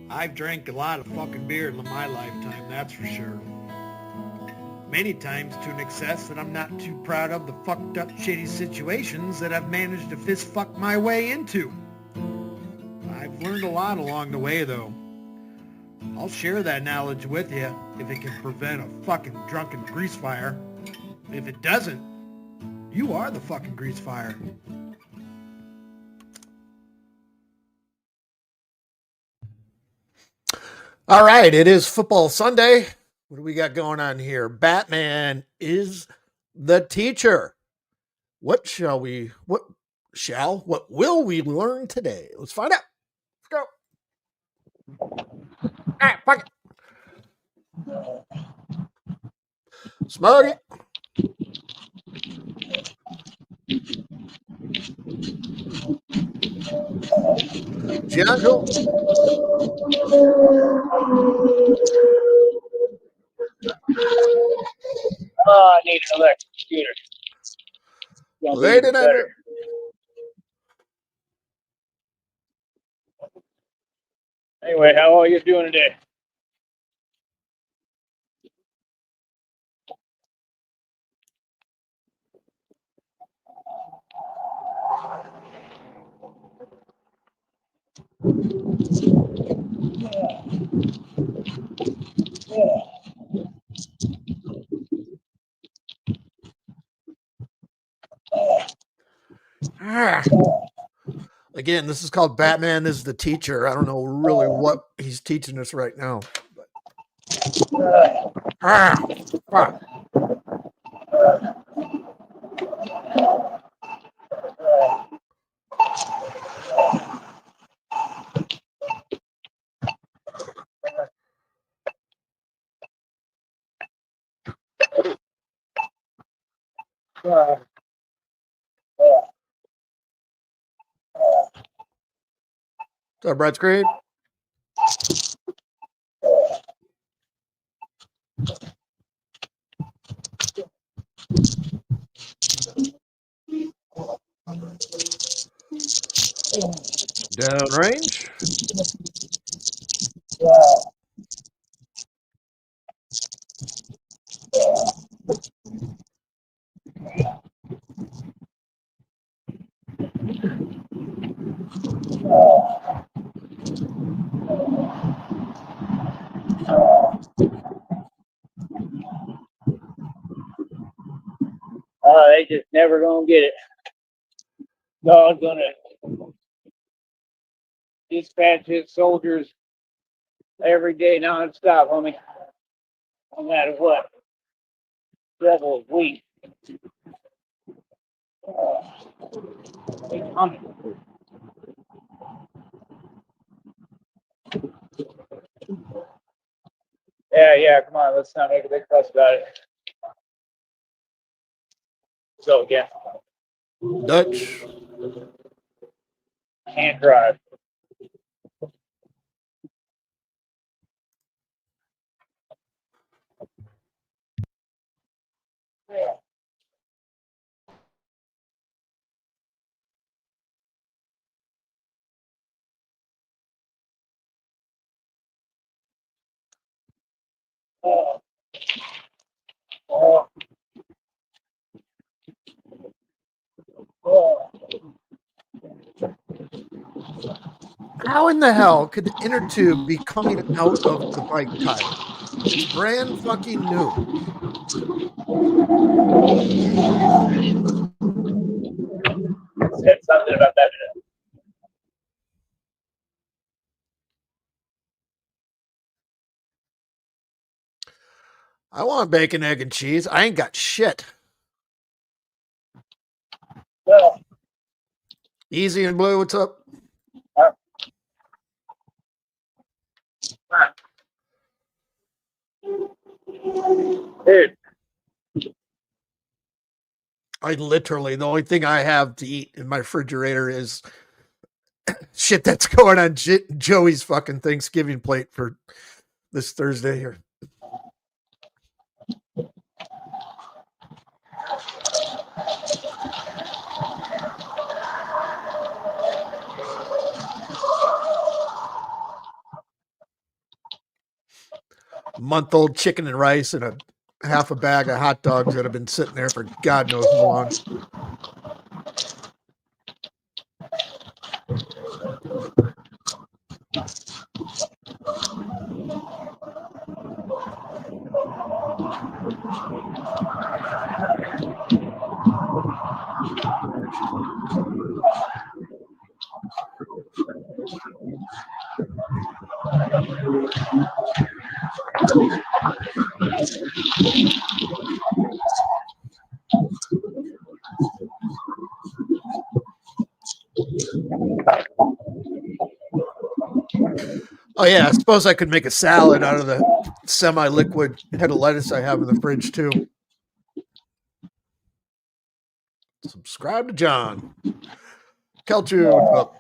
I've drank a lot of fucking beer in my lifetime, that's for sure. Many times to an excess that I'm not too proud of the fucked up shitty situations that I've managed to fist fuck my way into. I've learned a lot along the way though. I'll share that knowledge with you if it can prevent a fucking drunken grease fire. If it doesn't, you are the fucking grease fire. All right, it is football Sunday. What do we got going on here? Batman is the teacher. What will we learn today? Let's find out. Let's go. Ah, fuck it. Smoke it. Jungle. Oh, I need an electric scooter. It's gonna be Lady even better. Number. Anyway, how are you doing today? Ah. Again, this is called Batman is the teacher. I don't know really what he's teaching us right now. Ah, fuck. So, Brad Screed. Downrange. They just never gonna get it. God's gonna dispatch his soldiers every day nonstop, homie. No matter what. Devil is weak. He's coming. Yeah, come on, let's not make a big fuss about it. So again, Dutch. can't drive. Oh, oh, oh. How in the hell could the inner tube be coming out of the bike tire? It's brand fucking new. Said something about that. I want bacon, egg, and cheese. I ain't got shit. Well, Easy and Blue, what's up? dude, I literally, the only thing I have to eat in my refrigerator is shit that's going on Joey's fucking Thanksgiving plate for this Thursday here. month-old chicken and rice and a half a bag of hot dogs that have been sitting there for God knows how long. Oh yeah, I suppose I could make a salad out of the semi-liquid head of lettuce I have in the fridge too. Subscribe to John. Kelchu, what's up?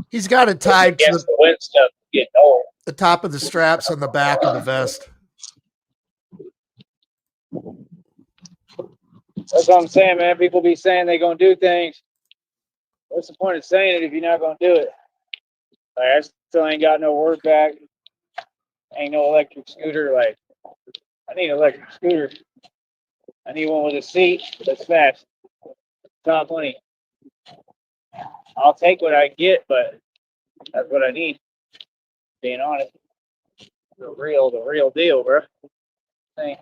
He's got it tied to Against the wind stuff getting old. the top of the straps on the back of the vest. That's what I'm saying, man. People be saying they're gonna do things. What's the point of saying it if you're not gonna do it? Like, I still ain't got no word back. Ain't no electric scooter. Like, I need an electric scooter. I need one with a seat that's fast. Top money. I'll take what I get, but that's what I need. Being honest, the real deal, bro. Ain't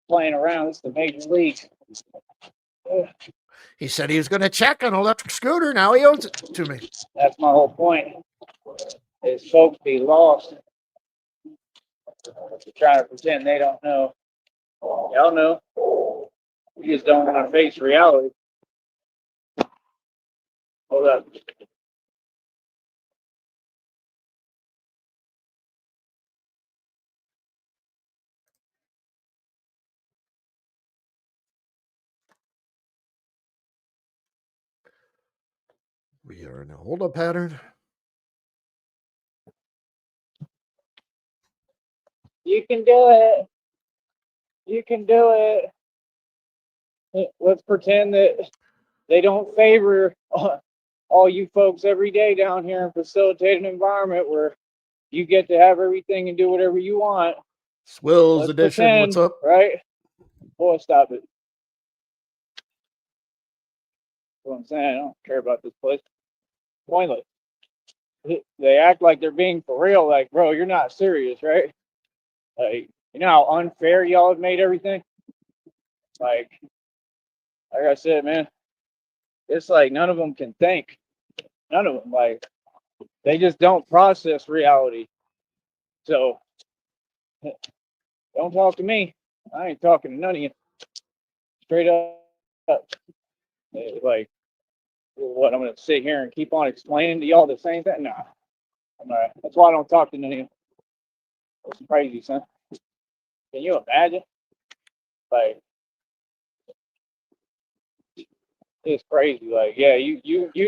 playing around. This is the major league. He said he was going to check an electric scooter. Now he owes it to me. That's my whole point. Is folks be lost. Trying to pretend they don't know. Y'all know. You just don't want to face reality. Hold up. We are in a hold-up pattern. You can do it. You can do it. Let's pretend that they don't favor all you folks every day down here and facilitate an environment where you get to have everything and do whatever you want. Swills Let's edition. pretend, What's up? right? Boy, stop it. That's what I'm saying. I don't care about this place. Pointless. They act like they're being for real. Like, bro, you're not serious, right? Like, you know how unfair y'all have made everything? Like I said, man, it's like none of them can think. None of them. Like, they just don't process reality. So, don't talk to me. I ain't talking to none of you. Straight up. Like, what, I'm going to sit here and keep on explaining to y'all the same thing? Nah. I'm all right. That's why I don't talk to none of you. That's crazy, son. Can you imagine? Like, it's crazy. Like, yeah, you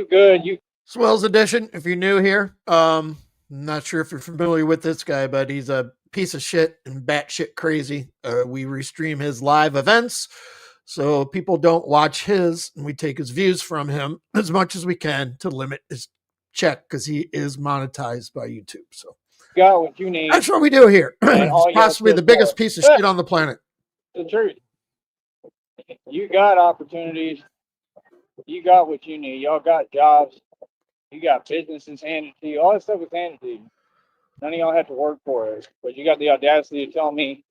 good. You Swells edition. If you're new here, I'm not sure if you're familiar with this guy, but he's a piece of shit and batshit crazy. We restream his live events, so people don't watch his, and we take his views from him as much as we can to limit his check because he is monetized by YouTube. So got what you need. that's what we do here. And all He's possibly y'all the biggest for. piece of shit on the planet. The truth. You got opportunities. You got what you need. Y'all got jobs. You got businesses handed to you. All that stuff is handed to you. None of y'all have to work for it. But you got the audacity to tell me,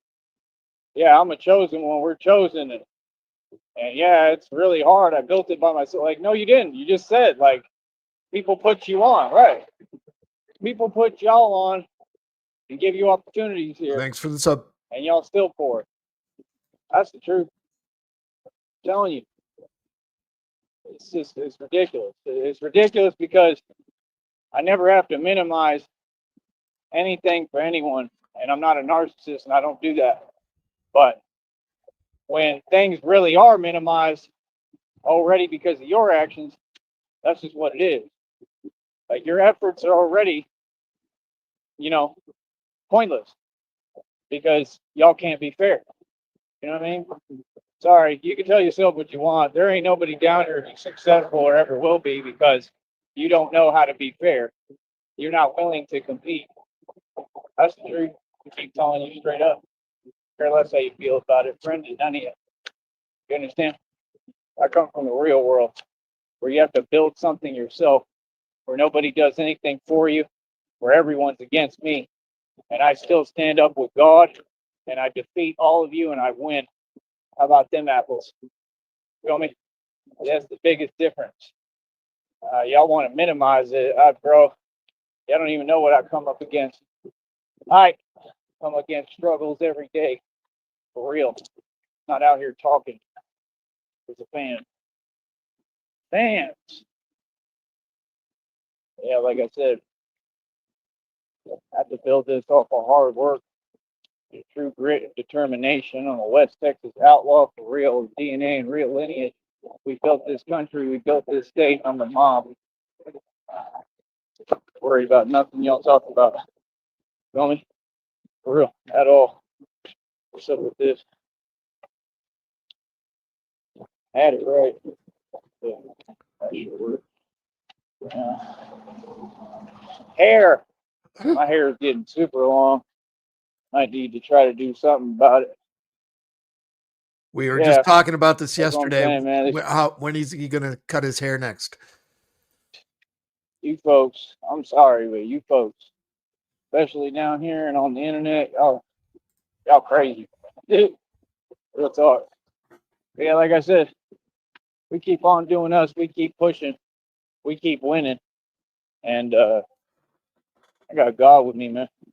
yeah, I'm a chosen one. We're chosen. And yeah, it's really hard. I built it by myself. Like, no, you didn't. You just said, like, people put you on. Right. People put y'all on and give you opportunities here. Thanks for the sub. And y'all still poor. That's the truth. I'm telling you. it's ridiculous. It's ridiculous because I never have to minimize anything for anyone, and I'm not a narcissist, and I don't do that. But when things really are minimized already because of your actions, that's just what it is. Like your efforts are already, you know, pointless because y'all can't be fair. You know what I mean? Sorry, you can tell yourself what you want. There ain't nobody down here who's successful or ever will be because you don't know how to be fair. You're not willing to compete. That's the truth. I keep telling you straight up. Care less how you feel about it, friend, and none of you. You understand? I come from the real world where you have to build something yourself, where nobody does anything for you, where everyone's against me, and I still stand up with God, and I defeat all of you, and I win. How about them apples? Feel me? That's the biggest difference. Y'all want to minimize it, bro. Y'all don't even know what I come up against. I come against struggles every day, for real. Not out here talking as a fan. Fans. Yeah, like I said, I have to build this off of hard work, true grit and determination. I'm a West Texas outlaw for real DNA and real lineage. We built this country, we built this state. I'm the mob. Worried about nothing y'all talk about. Feel me? For real, at all. What's up with this? Had it right. Yeah, that should work. Hair. My hair is getting super long. I need to try to do something about it. We were Yeah, just talking about this that's what I'm yesterday. saying, man. When is he going to cut his hair next? You folks, I'm sorry, but you folks, especially down here and on the internet, y'all crazy. Dude, real talk. Yeah, like I said, we keep on doing us. We keep pushing. We keep winning. And I got God with me, man. You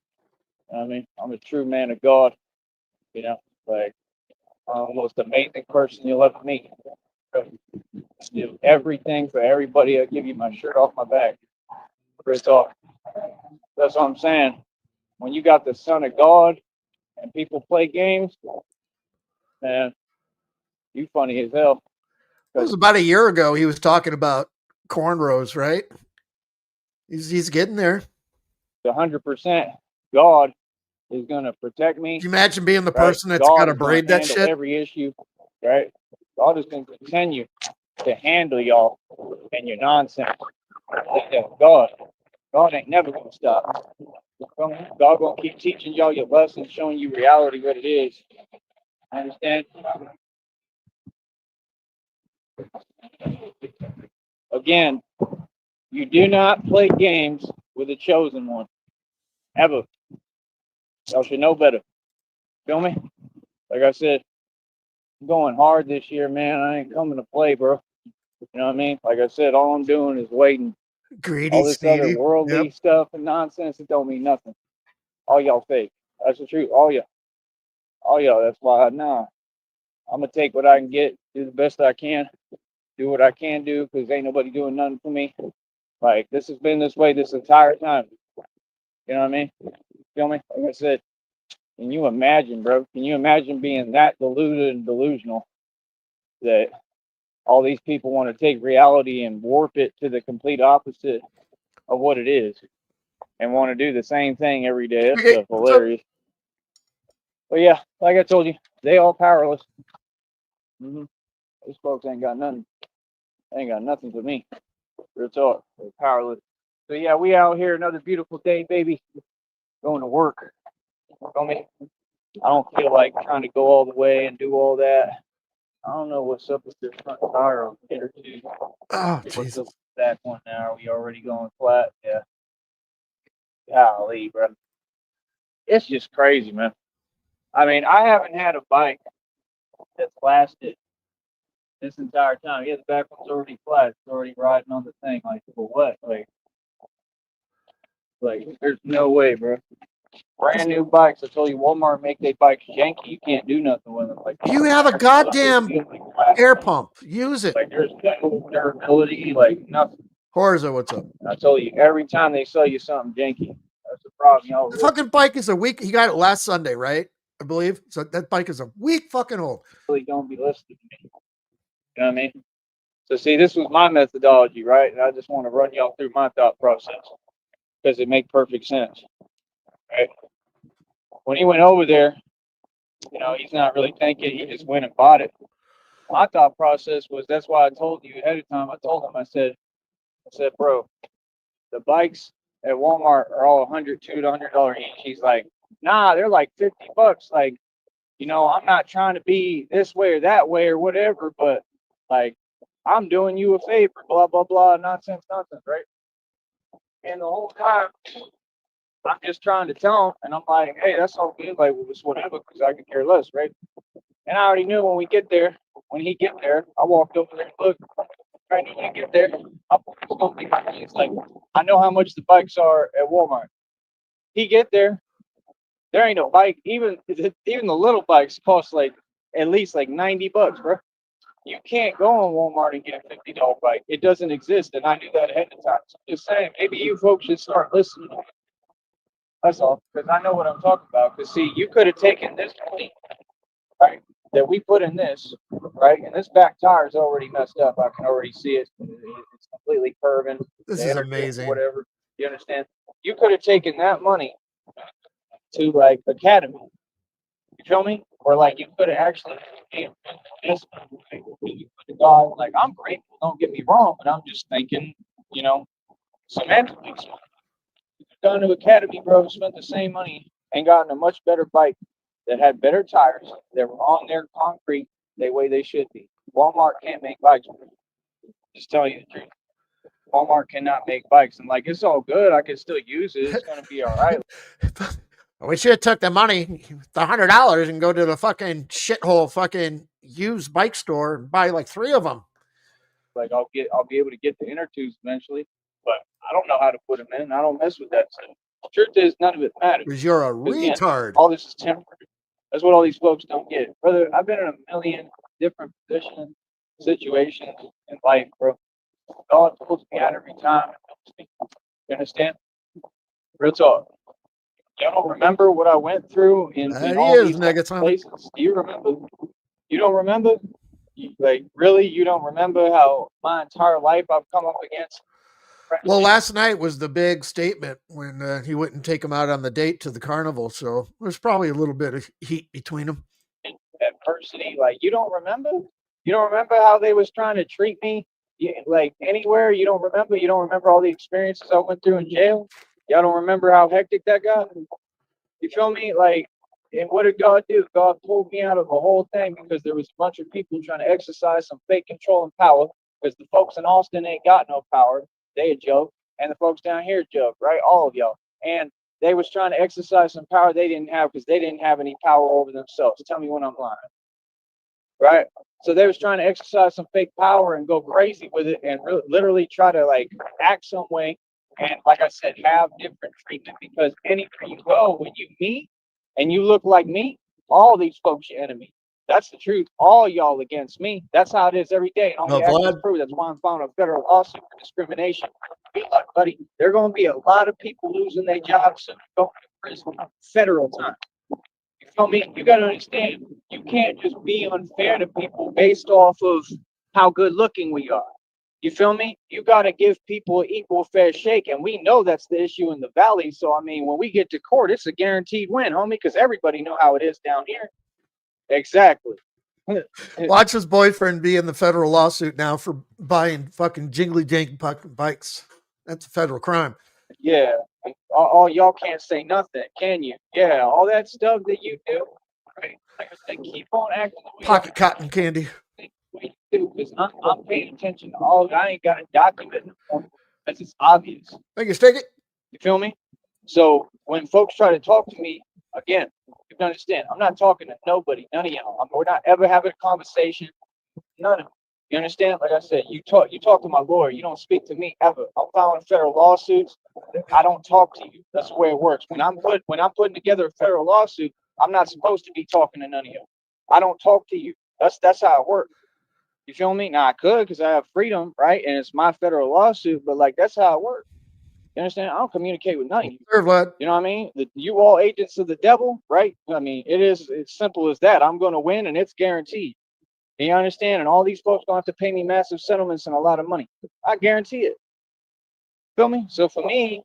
know what I mean, I'm a true man of God. You know, like I'm the most amazing person you'll ever meet. I do everything for everybody. I give you my shirt off my back. Real talk. That's what I'm saying. When you got the Son of God and people play games, man, you funny as hell. It was about a year ago. He was talking about cornrows, right? He's getting there. 100% God is going to protect me. Can you imagine being the Right? person that's got God to is going braid to that handle shit? every issue. Right? God is going to continue to handle y'all and your nonsense. God ain't never going to stop. God going to keep teaching y'all your lessons, showing you reality what it is. Understand? Again, you do not play games with the chosen one. Ever. Y'all should know better. Feel me? Like I said, I'm going hard this year, man. I ain't coming to play, bro. You know what I mean? Like I said, all I'm doing is waiting. Greedy, All this other sneedy. worldly Yep. stuff and nonsense, it don't mean nothing. All y'all fake. That's the truth. All y'all. All y'all. That's why, nah. I'm going to take what I can get, do the best I can, do what I can do, because ain't nobody doing nothing for me. Like, this has been this way this entire time. You know what I mean? Feel me? Like I said, can you imagine, bro? Can you imagine being that deluded and delusional that all these people want to take reality and warp it to the complete opposite of what it is and want to do the same thing every day? That's Okay, stuff what's up? hilarious. But yeah, like I told you, they all powerless. Mm-hmm. These folks ain't got nothing. They ain't got nothing for me. Real talk. They're powerless. So yeah, we out here another beautiful day, baby. Going to work. Feel me? I don't feel like trying to go all the way and do all that. I don't know what's up with this front tire over here, too. Oh, What's Jesus. up with that one now? Are we already going flat? Yeah. Golly, bro. It's just crazy, man. I mean, I haven't had a bike that's lasted this entire time. Yeah, the back one's already flat. It's already riding on the thing. Like, for what? Like, there's no way, bro. Brand new bikes. I told you Walmart make their bikes janky. You can't do nothing with them. Like You have a goddamn air pump. Use it. like there's no durability, like nothing. Horza, what's up? I told you every time they sell you something janky. That's the problem, y'all. The fucking bike is a week. He got it last Sunday, right? I believe. So that bike is a week fucking old. Really don't be listening to me. You know what I mean? So see, this was my methodology, right? And I just want to run y'all through my thought process because it makes perfect sense, right? When he went over there, you know, he's not really thinking. He just went and bought it. My thought process was that's why I told you ahead of time. I told him, I said, bro, the bikes at Walmart are all $100, $200 each. He's like, nah, they're like $50. Like, you know, I'm not trying to be this way or that way or whatever, but like, I'm doing you a favor, blah, blah, blah, nonsense, right? And the whole time, I'm just trying to tell him, and I'm like, hey, that's all good, like, well, it's whatever, because I could care less, right? And I already knew when he get there, I walked over there and looked. Right when I get there, I thought it was gonna be my face. Like, I know how much the bikes are at Walmart. He get there ain't no bike. Even the little bikes cost like at least like $90, bro. You can't go on Walmart and get a $50 bike. It doesn't exist, and I knew that ahead of time. So I'm just saying, maybe you folks should start listening. That's all, because I know what I'm talking about. Because see, you could have taken this money, right, that we put in this, right, and this back tire is already messed up. I can already see it. It's completely curving. This is amazing. Whatever. You understand? You could have taken that money to like Academy. You feel me? Or like you could have actually God, like I'm grateful, don't get me wrong, but I'm just thinking, you know, semantically. Gone to Academy, bro, spent the same money and gotten a much better bike that had better tires, that were on their concrete the way they should be. Walmart can't make bikes. Just tell you the truth. Walmart cannot make bikes. And like, it's all good. I can still use it. It's going to be all right. We should have took the money, the $100, and go to the fucking shithole fucking used bike store and buy like 3 of them. Like I'll be able to get the inner tubes eventually, but I don't know how to put them in. I don't mess with that stuff. The truth is, none of it matters. Because you're a retard. Again, all this is temporary. That's what all these folks don't get. Brother, I've been in a million different positions, situations in life, bro. God pulls me out every time. You understand? Real talk. Y'all don't remember what I went through in all these places? Do you remember? You don't remember? Like, really? You don't remember how my entire life I've come up against? Well, last night was the big statement when he wouldn't take him out on the date to the carnival. So there's probably a little bit of heat between them. Adversity, like you don't remember? You don't remember how they was trying to treat me? Like anywhere? You don't remember? You don't remember all the experiences I went through in jail? Y'all don't remember how hectic that got? You feel me? Like, and what did God do? God pulled me out of the whole thing because there was a bunch of people trying to exercise some fake control and power because the folks in Austin ain't got no power. They a joke. And the folks down here joke, right? All of y'all. And they was trying to exercise some power they didn't have because they didn't have any power over themselves. Tell me when I'm lying. Right? So they was trying to exercise some fake power and go crazy with it and literally try to like act some way. And like I said, have different treatment because anywhere you go, when you meet and you look like me, all these folks your enemy. That's the truth. All y'all against me. That's how it is every day. Only actions prove. That's why I'm filing a federal lawsuit for discrimination. Good luck, buddy. There are going to be a lot of people losing their jobs and going to prison federal time. You feel me? You got to understand. You can't just be unfair to people based off of how good looking we are. You feel me? You got to give people equal fair shake. And we know that's the issue in the valley. So, I mean, when we get to court, it's a guaranteed win, homie, because everybody know how it is down here. Exactly. Watch his boyfriend be in the federal lawsuit now for buying fucking jingly jank bikes. That's a federal crime. Yeah. All y'all can't say nothing, can you? Yeah. All that stuff that you do. Right. Like I said, keep on acting. Pocket cotton candy. Because I'm paying attention to all of it. I ain't got a document because it's obvious. Thank you, stick it. You feel me? So when folks try to talk to me, again, you can understand, I'm not talking to nobody, none of y'all. We're not ever having a conversation. None of them. You understand? Like I said, you talk to my lawyer. You don't speak to me ever. I'm filing federal lawsuits. I don't talk to you. That's the way it works. When I'm putting together a federal lawsuit, I'm not supposed to be talking to none of you. I don't talk to you. That's how it works. You feel me? Now I could because I have freedom, right? And it's my federal lawsuit, but like that's how it works. You understand? I don't communicate with none of you. Sure, Vlad. You know what I mean? You all agents of the devil, right? I mean, it's simple as that. I'm going to win, and it's guaranteed. You understand? And all these folks going to have to pay me massive settlements and a lot of money. I guarantee it. Feel me? So for me,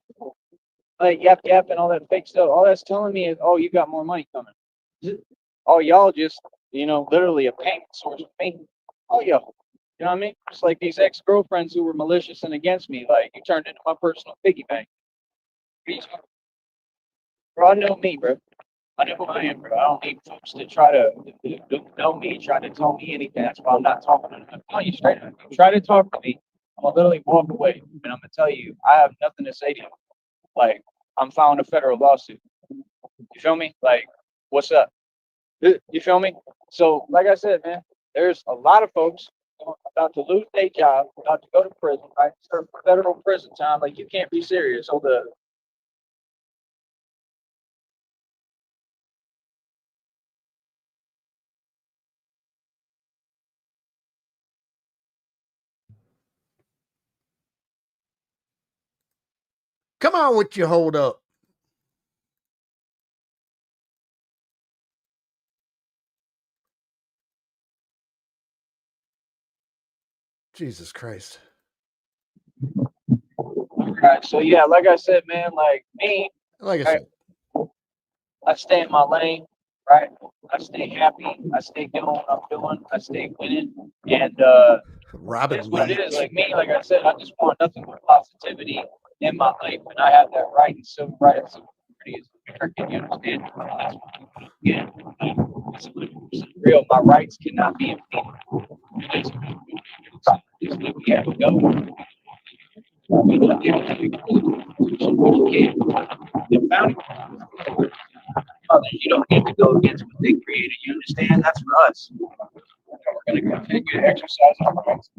like yap yap and all that fake stuff, all that's telling me is, oh, you got more money coming. Oh, y'all just, literally a payment source for me. Oh, yo. You know what I mean? Just like these ex-girlfriends who were malicious and against me, like you turned into my personal piggy bank. Bro, I know me, bro. I know who I am, bro. I don't need folks to try to know me, try to tell me anything. That's why I'm not talking to them. I'm telling you straight up. If you try to talk to me, I'm gonna literally walk away. And I'm gonna tell you, I have nothing to say to you. Like, I'm filing a federal lawsuit. You feel me? Like, what's up? You feel me? So, like I said, man, there's a lot of folks about to lose their job, about to go to prison, right? Serve federal prison time. Like, you can't be serious. So Come on with your hold up. Jesus Christ. right. So yeah, like I said, man, like me, Like I right, said, I stay in my lane, right? I stay happy. I stay doing what I'm doing. I stay winning. And Robin it's what it is. Leach. Like me, like I said, I just want nothing but positivity in my life. And I have that right and civil rights. Civil liberty is American, you understand? That's what people get. It's 100% real. My rights cannot be impeded. This is where we have to go. We don't give it to people. We can't. The founding fathers, you don't need to go against what they created. You understand? That's for us. And we're going to continue to exercise our rights.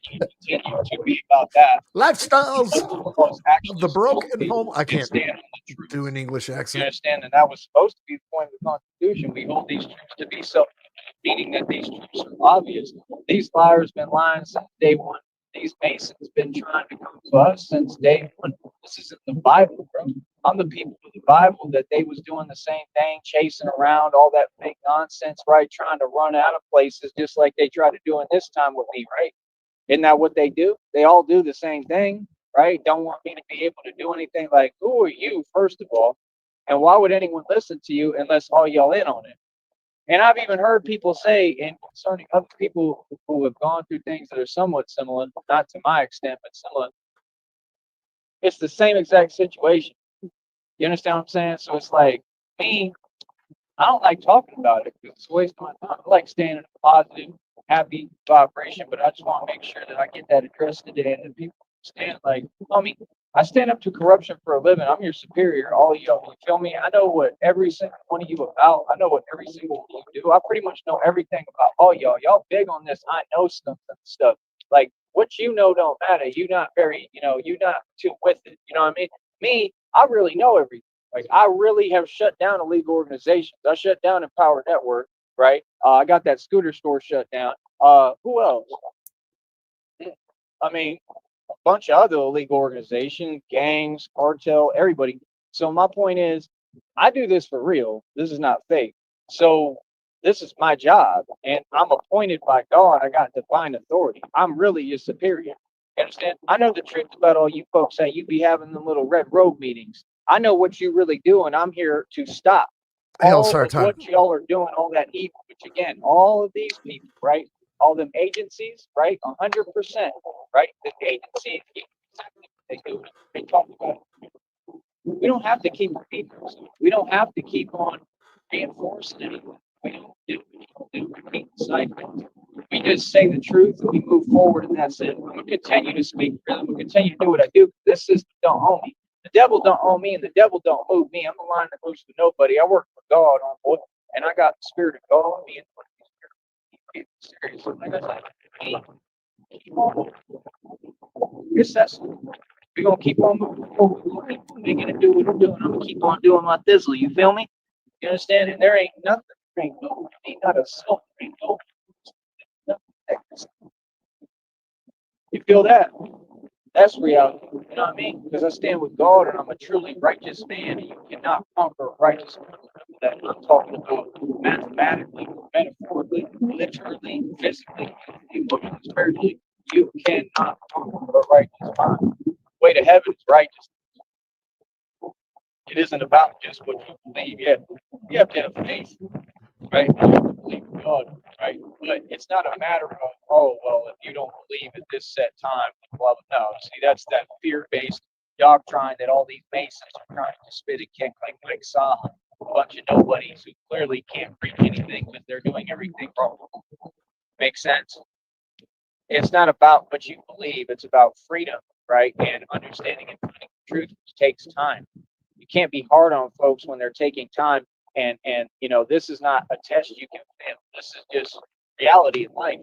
Continue to be about that. Lifestyles Because of the actually, broken home. I can can't stand on the truth. do an English You accent. understand? And that was supposed to be the point of the Constitution. We hold these truths to be self, meaning that these truths are obvious. These liars been lying since day one. These Masons been trying to come to us since day one. This isn't the Bible, bro. I'm the people of the Bible that they was doing the same thing, chasing around all that fake nonsense, right? Trying to run out of places just like they tried to do in this time with me, right? Isn't that what they do? They all do the same thing, right? Don't want me to be able to do anything. Like, who are you, first of all? And why would anyone listen to you unless all y'all in on it? And I've even heard people say, and concerning other people who have gone through things that are somewhat similar, not to my extent, but similar, it's the same exact situation. You understand what I'm saying? So it's like, me, I don't like talking about it because it's a waste of my time. I like staying in a positive, happy vibration, but I just want to make sure that I get that addressed today and that people understand, like, homie, I stand up to corruption for a living. I'm your superior, all of y'all. You feel me? I know what every single one of you about. I know what every single one of you do. I pretty much know everything about all y'all. Y'all big on this. I know stuff. Like what you know don't matter. You not very, you not too with it. You know what I mean? Me, I really know everything. Like I really have shut down illegal organizations. I shut down Empower Network, right? I got that scooter store shut down. Who else? I mean, a bunch of other illegal organizations, gangs, cartel, everybody. So my point is, I do this for real. This is not fake. So this is my job, and I'm appointed by God. I got divine authority. I'm really your superior. You understand? I know the truth about all you folks that you be having them little red robe meetings. I know what you really do, and I'm here to stop Hell, all of Sartan. what y'all are doing, all that evil. Which again, all of these people, right? All them agencies, right? 100%, right? The agencies, they do. They talk about it. We don't have to keep repeating ourselves. We don't have to keep on reinforcing anything. We don't do. We don't do repeat the cycle. We just say the truth and we move forward, and that's it. I'm gonna continue to speak for them. I'm gonna continue to do what I do. This system don't own me. The devil don't own me, and the devil don't move me. I'm a line that moves for nobody. I work for God on board, and I got the spirit of God in me. And serious. Like I said, me, Keep on. Yes, that's. We're gonna keep on moving forward. We're gonna do what we're doing. I'm gonna keep on doing my thizzle. You feel me? You understand? And there ain't nothing. There ain't no, ain't not a soul. Ain't no. Nothing. You feel that? That's reality. You know what I mean? Because I stand with God and I'm a truly righteous man, and you cannot conquer a righteous man. That I'm talking about mathematically, metaphorically, literally, physically, emotionally, spiritually. You cannot conquer a righteous mind. The way to heaven is righteous. It isn't about just what you believe. You have to have faith, right? You have to believe in God, right? But it's not a matter of, oh, well, if you don't believe at this set time, blah, blah. No, see, that's that fear-based doctrine that all these Masons are trying to spit and kick like Saw, a bunch of nobodies who clearly can't preach anything because they're doing everything wrong. Makes sense? It's not about what you believe. It's about freedom, right? And understanding and finding the truth, which takes time. You can't be hard on folks when they're taking time. And you know, this is not a test you can fail. This is just reality in life.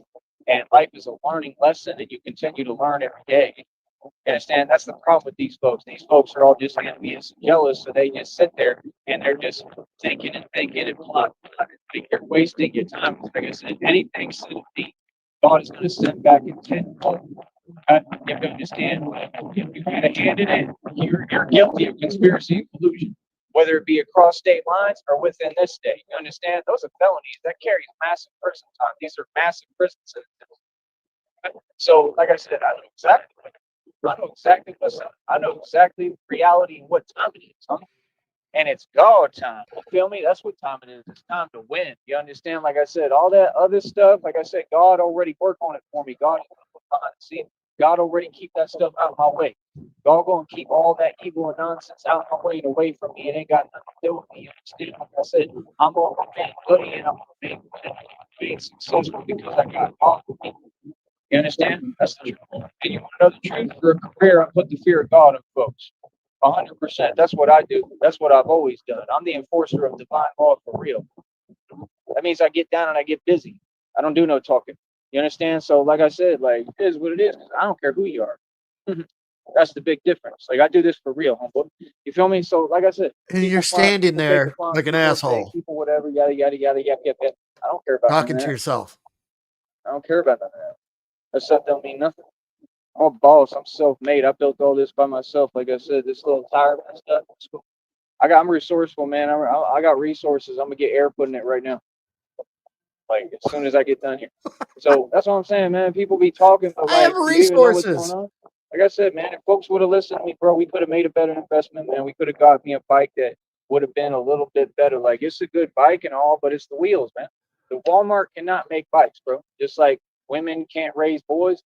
And life is a learning lesson that you continue to learn every day. You understand? That's the problem with these folks. These folks are all just envious and jealous, so they just sit there and they're just thinking and plotting. You're wasting your time. Like I said, anything said of me, God is going to send back in tenfold. You have to understand, if you had a hand in it, you're guilty of conspiracy and collusion, whether it be across state lines or within this state. You understand? Those are felonies. That carries massive prison time. These are massive prison sentences. So, like I said, I know exactly reality and what time it is, huh? And it's God time. You feel me? That's what time it is. It's time to win. You understand? Like I said, all that other stuff, like I said, God already worked on it for me. See, God already keep that stuff out of my way. God gonna keep all that evil and nonsense out of my way and away from me. It ain't got nothing to do with me. You understand? Like I said, I'm gonna remain good and I'm gonna be successful because I got God with me. You understand? That's the truth. And you want to know the truth? For a career, I put the fear of God in folks. 100%. That's what I do. That's what I've always done. I'm the enforcer of divine law for real. That means I get down and I get busy. I don't do no talking. You understand? So, like I said, like it is what it is. I don't care who you are. That's the big difference. Like I do this for real, homeboy. You feel me? So, like I said, And you're standing there like an asshole, people, whatever, yada yada yada yada yada. I don't care about talking to yourself. I don't care about none of that. That stuff don't mean nothing. I'm a boss. I'm self-made. I built all this by myself. Like I said, this little tire and stuff. I'm resourceful, man. I got resources. I'm gonna get air put in it right now. Like as soon as I get done here. So that's what I'm saying, man. People be talking, but I have like, do you even know what's going resources. on? Like I said, man, if folks would have listened to me, bro, we could have made a better investment, man. We could have got me a bike that would have been a little bit better. Like it's a good bike and all, but it's the wheels, man. The Walmart cannot make bikes, bro. Just like women can't raise boys,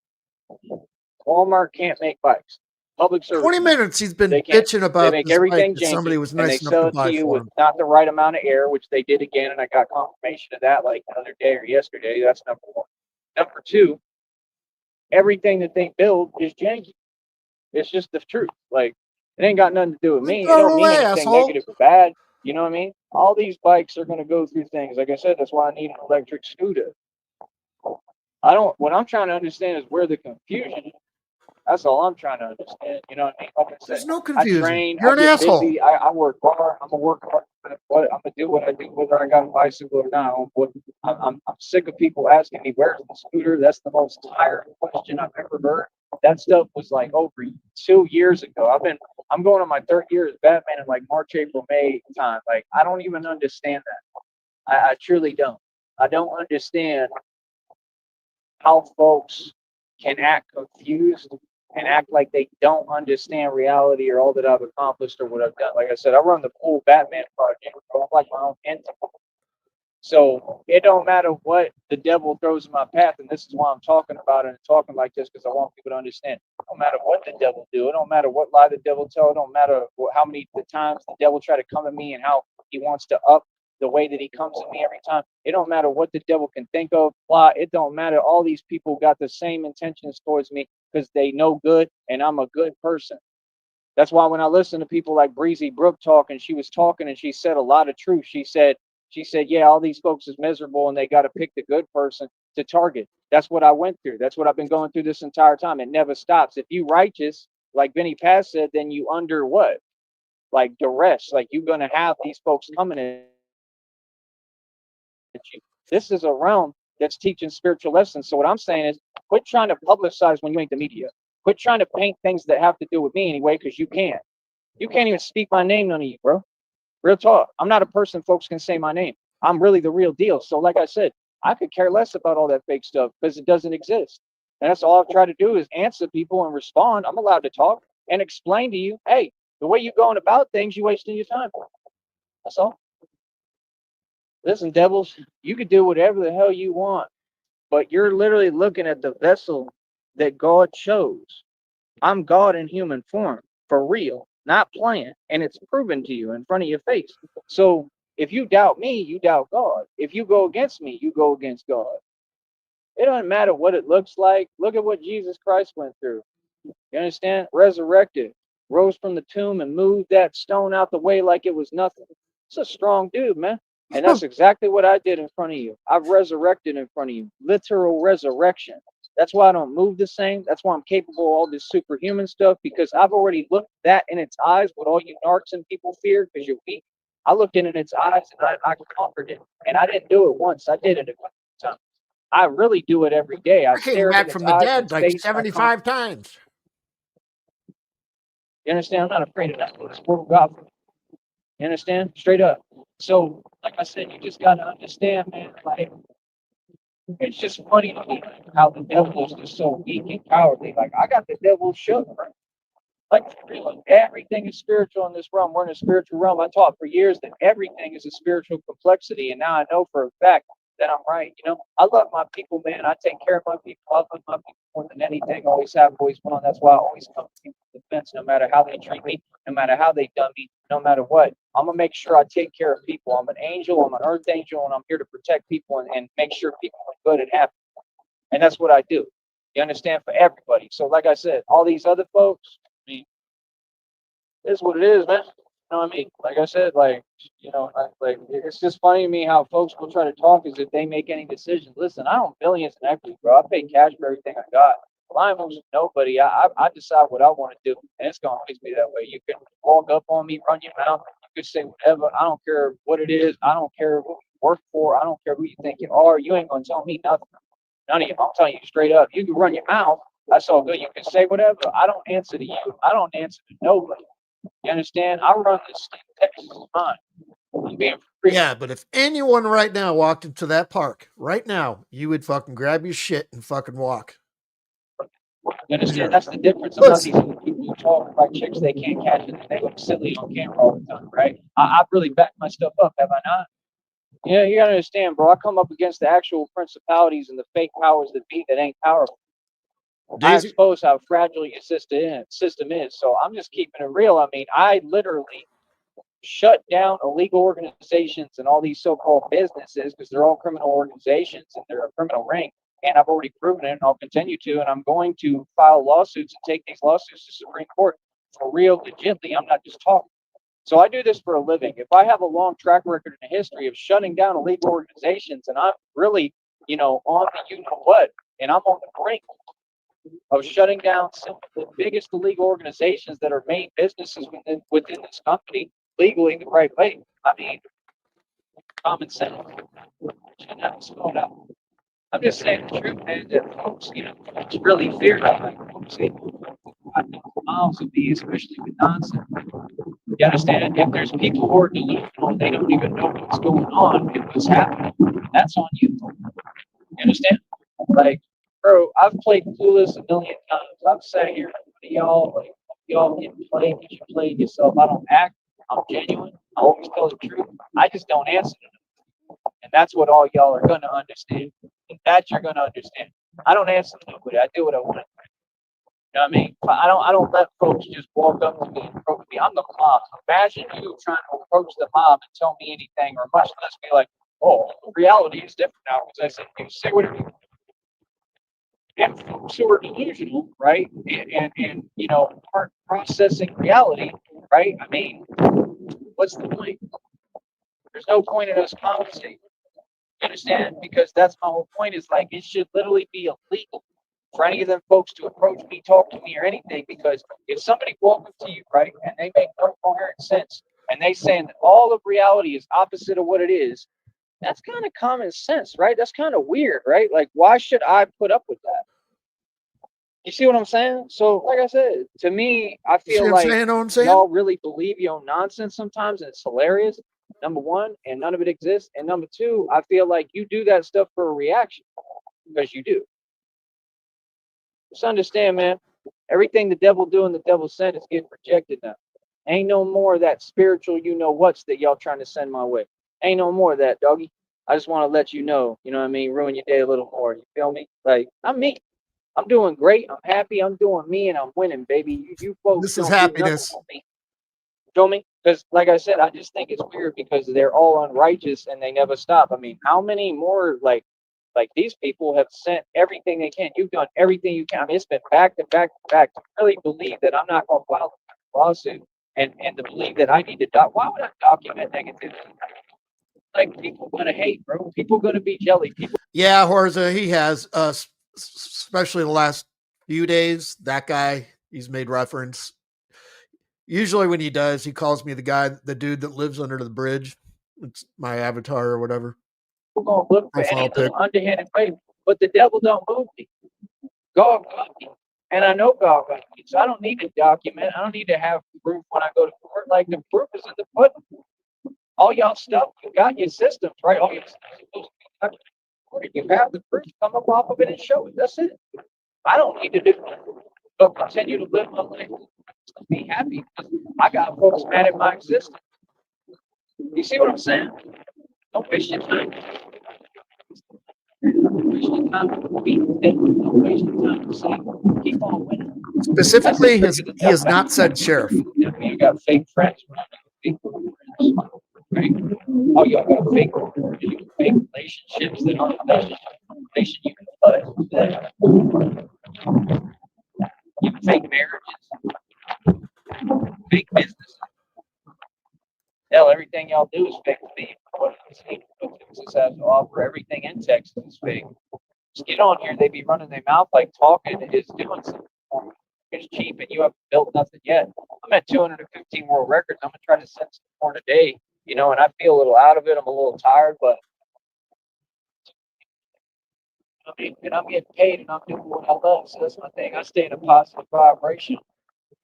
Walmart can't make bikes. Public service. 20 minutes he's been They can't. bitching They about make this bike everything that somebody janky, was and they nice enough to sell it to buy you for with him. not the right amount of air, which they did again, and I got confirmation of that like the other day or yesterday. That's number one. Number two, everything that they build is janky. It's just the truth. Like it ain't got nothing to do with Then me. It throw it don't mean away, anything asshole. negative or bad. You know what I mean? All these bikes are gonna go through things. Like I said, that's why I need an electric scooter. I don't. What I'm trying to understand is where the confusion is. That's all I'm trying to understand. You know what I mean? Like I said, There's no I confusion. train, You're I an get asshole. busy, I work hard. I'm gonna work hard. I'm gonna do what I do, whether I got a bicycle or not. I'm sick of people asking me where's the scooter. That's the most tiring question I've ever heard. That stuff was like over 2 years ago. I'm going on my third year as Batman in like March, April, May time. Like I don't even understand that. I truly don't. I don't understand how folks can act confused and act like they don't understand reality or all that I've accomplished or what I've done. Like I said, I run the full Batman project. I'm like my own entity. So it don't matter what the devil throws in my path, and this is why I'm talking about it and talking like this because I want people to understand. It don't matter what the devil do. It don't matter what lie the devil tell. It don't matter how many the times the devil try to come at me and how he wants to up the way that he comes at me every time. It don't matter what the devil can think of, plot. It don't matter. All these people got the same intentions towards me because they know good and I'm a good person. That's why when I listen to people like Breezy Brook talk, and she was talking and she said a lot of truth. She said, yeah, all these folks is miserable and they got to pick the good person. to target. That's what I went through. That's what I've been going through this entire time. It never stops. If you righteous, like Benny Pass said, then you under what? Like duress. Like you're gonna have these folks coming at you. This is a realm that's teaching spiritual lessons. So what I'm saying is, quit trying to publicize when you ain't the media. Quit trying to paint things that have to do with me anyway, because you can't. You can't even speak my name, none of you, bro. Real talk. I'm not a person folks can say my name. I'm really the real deal. So like I said, I could care less about all that fake stuff because it doesn't exist. And that's all I've tried to do is answer people and respond. I'm allowed to talk and explain to you, hey, the way you're going about things, you're wasting your time. That's all. Listen, devils, you could do whatever the hell you want, but you're literally looking at the vessel that God chose. I'm God in human form, for real, not playing. And it's proven to you in front of your face. So if you doubt me, you doubt God. If you go against me, you go against God. It doesn't matter what it looks like. Look at what Jesus Christ went through. You understand? Resurrected, rose from the tomb and moved that stone out the way like it was nothing. It's a strong dude, man. And that's exactly what I did in front of you. I've resurrected in front of you. Literal resurrection. That's why I don't move the same. That's why I'm capable of all this superhuman stuff, because I've already looked that in its eyes, what all you narcs and people fear because you're weak. I looked in its eyes and I conquered it. And I didn't do it once. I did it a couple times. I really do it every day. I I came stare back in its from the eyes dead and like face. 75 times. You understand? I'm not afraid of that. It's word of God. You understand? Straight up. So, like I said, you just gotta understand, man. Like, it's just funny to me how the devil is just so weak and cowardly. Like, I got the devil shook, bro. Like, for real, everything is spiritual in this realm. We're in a spiritual realm. I taught for years that everything is a spiritual complexity, and now I know for a fact that I'm right. You know, I love my people, man. I take care of my people. I love my people more than anything. Always have, always will. That's why I always come to people's defense, no matter how they treat me, no matter how they done me, no matter what. I'm gonna make sure I take care of people. I'm an angel. I'm an earth angel, and I'm here to protect people and make sure people are good and happy. And that's what I do. You understand? For everybody. So, like I said, all these other folks, I mean, it's what it is, man. You know what I mean? Like I said, like, you know, like it's just funny to me how folks will try to talk as if they make any decisions. Listen, I own billions in equity, bro. I pay cash for everything I got. Lying moves with nobody. I decide what I want to do, and it's gonna always be that way. You can walk up on me, run your mouth. You can say whatever. I don't care what it is. I don't care who you work for. I don't care who you think you are. You ain't gonna tell me nothing. None of you. I'm telling you straight up. You can run your mouth. That's all good. You can say whatever. I don't answer to you. I don't answer to nobody. You understand? I run this state of Texas is mine. I'm being free. Yeah, but if anyone right now walked into that park right now, you would fucking grab your shit and fucking walk. You understand? That's the difference. I'm not these people who talk like chicks they can't catch it and they look silly on camera all the time, right? I've really backed my stuff up, have I not? Yeah, you gotta understand, bro. I come up against the actual principalities and the fake powers that be that ain't powerful. I Daisy, expose how fragile your system is. So I'm just keeping it real. I mean, I literally shut down illegal organizations and all these so-called businesses because they're all criminal organizations and they're a criminal ring. And I've already proven it, and I'll continue to. And I'm going to file lawsuits and take these lawsuits to Supreme Court for real, legitimately. I'm not just talking. So I do this for a living. If I have a long track record in the history of shutting down illegal organizations, and I'm really, you know, on the you know what, and I'm on the brink of shutting down some of the biggest illegal organizations that are main businesses within this company legally the right way. I mean, common sense. Shouldn't have to slow down. I'm just saying the truth, man, that folks, you know, it's really fear that like folks say miles of me, especially with nonsense. You understand? If there's people who are delusional and they don't even know what's going on and what's happening, that's on you. You understand? Like, bro, I've played Clueless a million times. I've sat here with y'all, like, y'all get played because you played yourself. I don't act. I'm genuine. I always tell the truth. I just don't answer to them. And that's what all y'all are going to understand. And that you're going to understand. I don't answer to nobody. I do what I want. You know what I mean? I don't let folks just walk up to me and approach me. I'm the mob. Imagine you trying to approach the mob and tell me anything, or much less be like, oh, reality is different now. Because I said, you say whatever you and folks who are delusional, right? And you know, aren't processing reality, right? I mean, what's the point? There's no point in us conversating. You understand? Because that's my whole point is like, it should literally be illegal for any of them folks to approach me, talk to me or anything. Because if somebody walks up to you, right, and they make no coherent sense and they saying that all of reality is opposite of what it is, that's kind of common sense, right? That's kind of weird, right? Like, why should I put up with that? You see what I'm saying? So, like I said, to me, I You see feel what I'm like saying? Know what I'm saying? y'all really believe your own nonsense sometimes, and it's hilarious. Number one, and none of it exists. And number two, I feel like you do that stuff for a reaction because you do. Just understand, man. Everything the devil do and the devil send is getting rejected now. Ain't no more of that spiritual, you know what's that y'all trying to send my way. Ain't no more of that, doggy. I just want to let you know what I mean? Ruin your day a little more. You feel me? Like, I'm me. I'm doing great. I'm happy. I'm doing me, and I'm winning, baby. You folks This is don't do nothing happiness. for me. Feel me? Because, like I said, I just think it's weird because they're all unrighteous and they never stop. I mean, how many more like these people have sent everything they can? You've done everything you can. I mean, it's been back to back to back. To really believe that I'm not going to file a lawsuit and to believe that I need to why would I document negativity? Like, people gonna hate, bro. People gonna be jelly. People. Yeah, Horza, he has, especially the last few days. That guy, he's made reference. Usually, when he does, he calls me the dude that lives under the bridge. It's my avatar or whatever. Gonna look for Profile any pic. little underhanded way, but the devil don't move me. God got me, and I know God got me, so I don't need to document. I don't need to have proof when I go to court. Like, the proof is in the pudding. All y'all stuff, you got your systems, right? All your stuff is supposed to be documented. You have the proof, come up off of it and show it. That's it. I don't need to do that, but continue to live my life. Be happy. I got folks mad at my existence. You see what I'm saying? Don't waste your time. Don't waste your time to beat them. Don't waste your time to say, keep on winning. Specifically, he has not said sheriff. You got fake friends. Fake friends. Right? Oh, y'all got fake relationships that aren't relationships. You fake marriages, fake business. Hell, everything y'all do is fake to me. What Texas has to offer, everything in Texas is fake. Just get on here, they be running their mouth like talking is doing something. It's cheap and you haven't built nothing yet. I'm at 215 world records. I'm gonna try to send some more today, and I feel a little out of it. I'm a little tired, but I mean, and I'm getting paid and I'm doing what I love. So that's my thing. I stay in a positive vibration.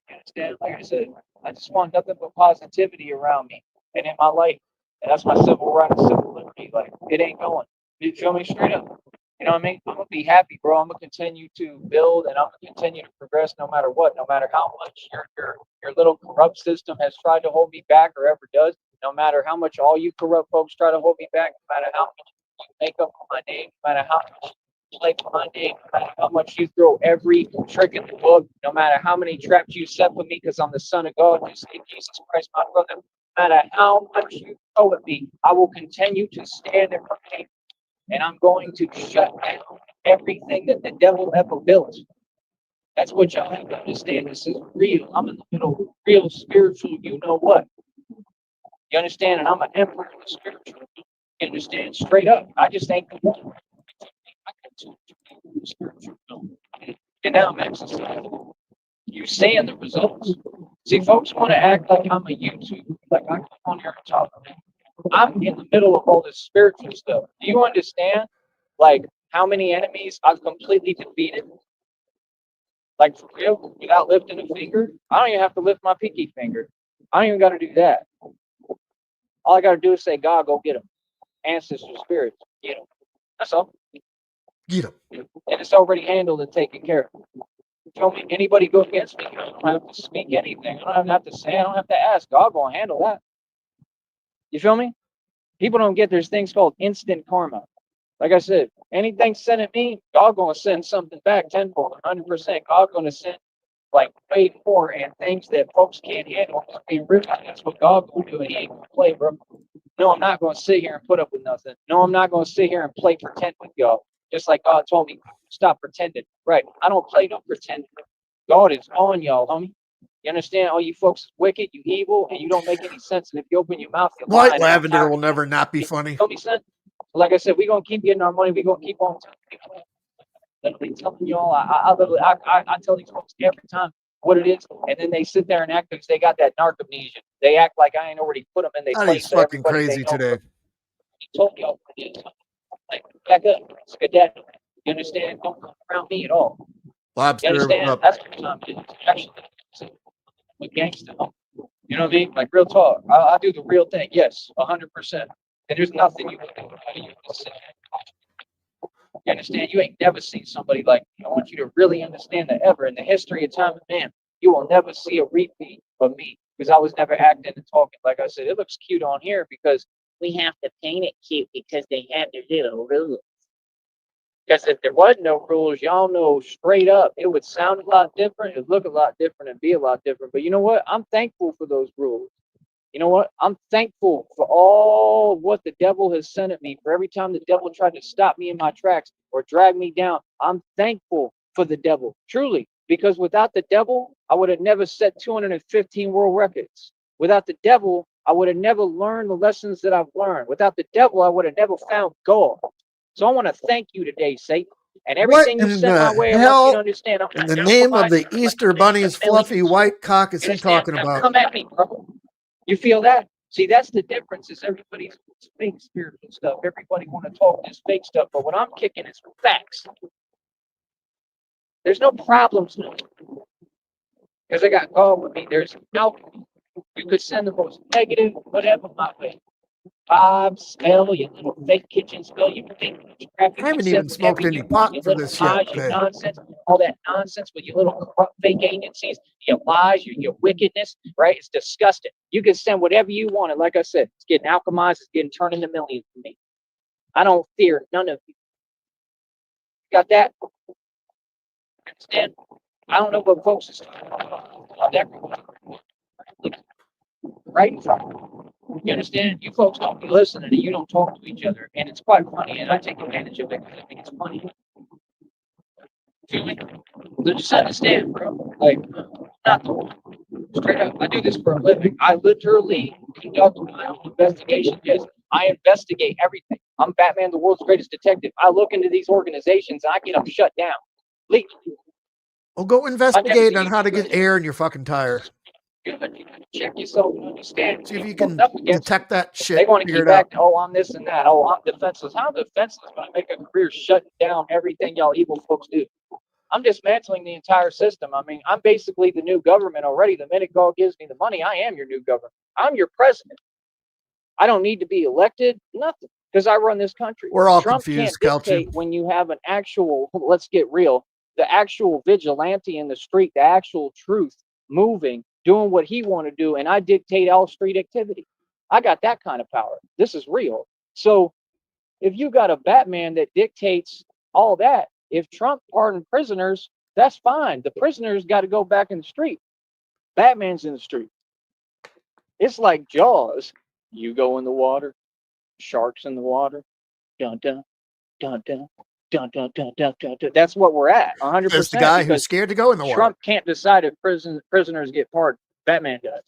You understand? Like I said, I just want nothing but positivity around me and in my life. And that's my civil right and civil liberty. Like, it ain't going. You feel me? Straight up. You know what I mean? I'm gonna be happy, bro. I'm gonna continue to build and I'm gonna continue to progress no matter what, no matter how much your little corrupt system has tried to hold me back or ever does, no matter how much all you corrupt folks try to hold me back, no matter how much you make up for my name, no matter how much you like my name, no matter how much you throw every trick in the book, no matter how many traps you set for me because I'm the son of God, just say Jesus Christ, my brother, no matter how much you throw at me, I will continue to stand and proclaim. And I'm going to shut down everything that the devil ever built. That's what y'all have to understand. This is real. I'm in the middle of real spiritual, you know what? You understand? And I'm an emperor of the spiritual. You understand? Straight up. I just ain't the one. I can do spiritual. And now I'm exercising. You seeing the results. See, folks want to act like I'm a YouTuber, like I come on here and talk. I'm in the middle of all this spiritual stuff. Do you understand? Like, how many enemies I've completely defeated? Like, for real, without lifting a finger? I don't even have to lift my pinky finger. I don't even got to do that. All I got to do is say, God, go get them. Ancestral spirits, get them. That's all. Get him. And it's already handled and taken care of. Show me anybody go against me. I don't have to speak anything. I don't have to say. I don't have to ask. God gonna handle that. You feel me? People don't get there's things called instant karma. Like I said, anything sent at me, God gonna send something back tenfold, 100%. God gonna send like way more and things that folks can't handle. Being real, that's what God gonna do, and He ain't gonna play, bro. No, I'm not gonna sit here and put up with nothing. No, I'm not gonna sit here and play pretend with y'all. Just like God told me, stop pretending. Right? I don't play no pretend. God is on y'all, homie. You understand? All you folks is wicked, you evil, and you don't make any sense. And if you open your mouth, you're White lying. lavender will never not be You funny. feel me, son? Like I said, we're gonna keep getting our money. We're gonna keep on telling y'all. I tell these folks every time what it is, and then they sit there and act because they got that narcomnesia. They act like I ain't already put them in their That place. is So fucking everybody crazy they know. today. He told y'all what it is. Like back up, skedaddle. You understand? Don't come around me at all. You Lobster understand? up. That's what time it is. Actually, a gangster. You know what I mean? Like real talk. I do the real thing. Yes, 100%. And there's nothing you can do about it. You can sit there and watch. You understand? You ain't never seen somebody like me. I want you to really understand that ever in the history of time of man, you will never see a repeat of me because I was never acting and talking. Like I said, it looks cute on here because we have to paint it cute because they have their little rules. Because if there was no rules, y'all know straight up, it would sound a lot different, it would look a lot different, and be a lot different. But you know what? I'm thankful for those rules. You know what? I'm thankful for all what the devil has sent at me. For every time the devil tried to stop me in my tracks or drag me down, I'm thankful for the devil, truly. Because without the devil, I would have never set 215 world records. Without the devil, I would have never learned the lessons that I've learned. Without the devil, I would have never found God. So I want to thank you today, Satan. And What everything you in sent my the way, I want you to hell, understand. I'm in not the name of the compromising like Easter the names Bunny's of fluffy millions. white cock is You he understand? talking Now about? come at me, bro. You feel that? See, that's the difference. Is everybody's fake spiritual stuff. Everybody want to talk this fake stuff, but what I'm kicking is facts. There's no problems because I got God with me. There's no. You could send the most negative, whatever my way. Bob, spell, your little fake kitchen spell, your fake crap. I haven't even smoked any You want, pot your for little this yet lies, your today. nonsense, all that nonsense with your little corrupt fake agencies, your lies, your wickedness, right? It's disgusting. You can send whatever you want. And like I said, it's getting alchemized, it's getting turned into millions for me. I don't fear none of you. Got that? Understand? I don't know what folks is talking about. Everyone. Right in front of you. You understand? You folks don't be listening and you don't talk to each other. And it's quite funny. And I take advantage of it because I think it's funny. Feel me? So just understand, bro. Like, not the one. Straight up. I do this for a living. I literally conduct my own investigation. Yes, I investigate everything. I'm Batman, the world's greatest detective. I look into these organizations and I get them shut down. Legally. Well, go investigate on how to get air in your fucking tire. You check yourself and understand. See if you can detect that shit. They want to Figure keep it out. acting, oh, I'm this and that. Oh, I'm defenseless. How defenseless when I make a career shutting down everything y'all evil folks do? I'm dismantling the entire system. I mean, I'm basically the new government already. The minute God gives me the money, I am your new government. I'm your president. I don't need to be elected, nothing, because I run this country. We're all Trump confused, can't dictate Kelchi. when you have an actual, let's get real, the actual vigilante in the street, the actual truth moving, doing what he want to do, and I dictate all street activity. I got that kind of power. This is real. So if you got a Batman that dictates all that, if Trump pardoned prisoners, that's fine. The prisoners got to go back in the street. Batman's in the street. It's like Jaws. You go in the water, sharks in the water. Dun dun dun dun dun dun dun dun dun. Dun. That's what we're at, 100%. There's the guy who's because scared to go in the water. Trump can't decide if prisoners get pardoned. Batman does.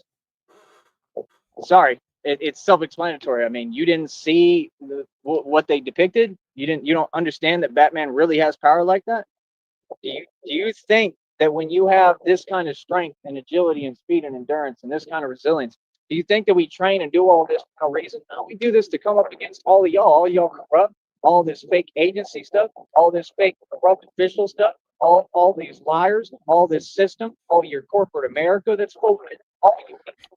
Sorry, it's self-explanatory. I mean, you didn't see what they depicted. You don't understand that Batman really has power like that. Do you think that when you have this kind of strength and agility and speed and endurance and this kind of resilience, do you think that we train and do all this for no reason? No, we do this to come up against all y'all corrupt, all this fake agency stuff, all this fake corrupt official stuff, all these liars, all this system, all your corporate America that's spoken.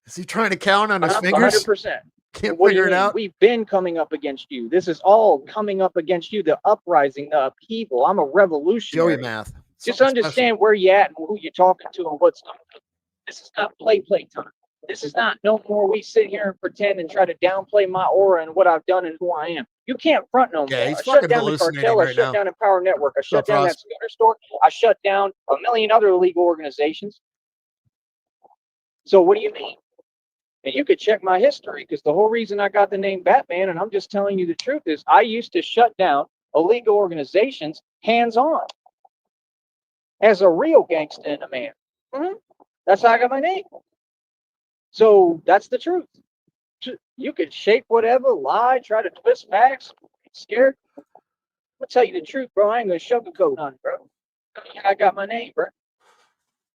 Is he trying to count on his fingers? 100%. Can't What do you figure it mean? out. We've been coming up against you. This is all coming up against you. The uprising, the upheaval. I'm a revolutionary. Joey math. Just Something understand special. where you at and who you're talking to and what's going on. This is not play time. This is not no more we sit here and pretend and try to downplay my aura and what I've done and who I am. You can't front no more. Yeah, he's I shut fucking down the hallucinating cartel. I right shut now. down Empower Network. I shut up, down Ross? that scooter store. I shut down a million other illegal organizations. So what do you mean? And you could check my history because the whole reason I got the name Batman, and I'm just telling you the truth, is I used to shut down illegal organizations hands-on as a real gangster and a man. That's how I got my name. So that's the truth. You could shape whatever, lie, try to twist facts, Scared? I'm gonna tell you the truth, bro. I ain't gonna sugarcoat nothing, bro. I got my name, bro.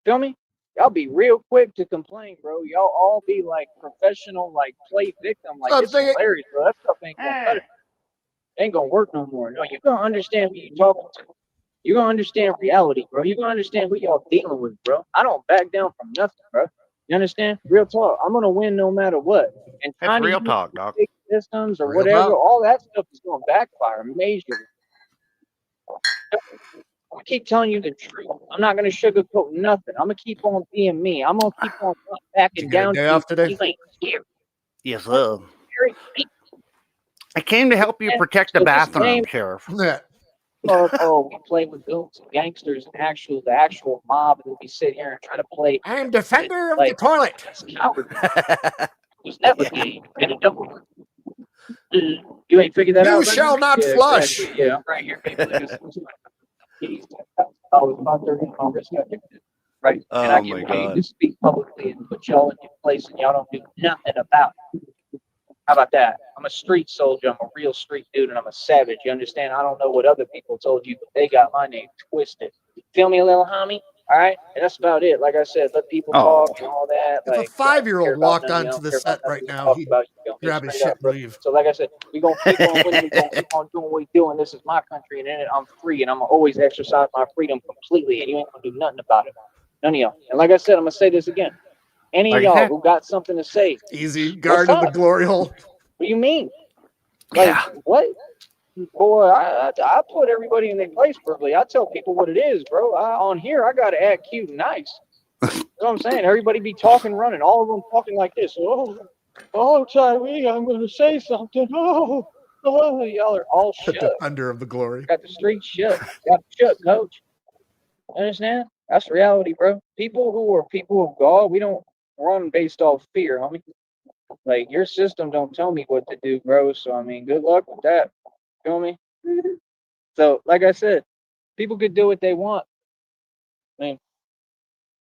Feel me? Y'all be real quick to complain, bro. Y'all all be like professional, like play victim. Like, So I'm it's thinking, hilarious, bro. That stuff ain't gonna cut it. Ain't gonna work no more. No, you're gonna understand who you talking to. You're gonna understand reality, bro. You're gonna understand who y'all dealing with, bro. I don't back down from nothing, bro. You understand? Real talk. I'm gonna win no matter what. And That's trying to real use talk, Doc. big systems or Real whatever, talk. all that stuff is gonna backfire majorly. I keep telling you the truth. I'm not gonna sugarcoat nothing. I'm gonna keep on being me. I'm gonna keep on Did you backing get a down day to you. off today? You ain't scared. Yes, sir. Scary. I came to help you protect the So this bathroom, game Sheriff. Yeah. oh, we play with goons and gangsters and the actual mob, and then we sit here and try to play I'm defender of the like toilet. it's coward. It was never game, and it don't work. You ain't figured that You out, shall not yeah, flush. exactly. Yeah, I'm right here, people. I was about 30 Congress, right? And I Oh get my paid God. to speak publicly and put y'all in your place, and y'all don't do nothing about it. How about that? I'm a street soldier. I'm a real street dude, and I'm a savage. You understand? I don't know what other people told you, but they got my name twisted. Feel me, little homie? All right, and that's about it. Like I said, let people Oh. talk and all that. If a Like, yeah, I don't care 5-year-old about walked none of you. I onto don't the care about set nothing right you now, talk he'd about. You know, me grab his straight shit up, and bro. leave. So, like I said, we gonna keep on winning. We gonna keep on doing what we doing. This is my country, and in it, I'm free, and I'm gonna always exercise my freedom completely, and you ain't gonna do nothing about it. None of y'all. And like I said, I'm gonna say this again. Any of Like I y'all said. who got something to say, Easy. what's Guard in the up? glory hole. What do you mean? Like, Yeah. what? Boy, I put everybody in their place perfectly. I tell people what it is, bro. On here, I got to act cute and nice. You know what I'm saying? Everybody be talking, running. All of them talking like this. Oh, Tyree, I'm going to say something. Y'all are all The shut. defender of the glory. Got the street shut. Got shut, coach. Understand? That's reality, bro. People who are people of God, we don't run based off fear, homie. Like, your system don't tell me what to do, bro. So, I mean, good luck with that. Feel me? So, like I said, people could do what they want. I mean,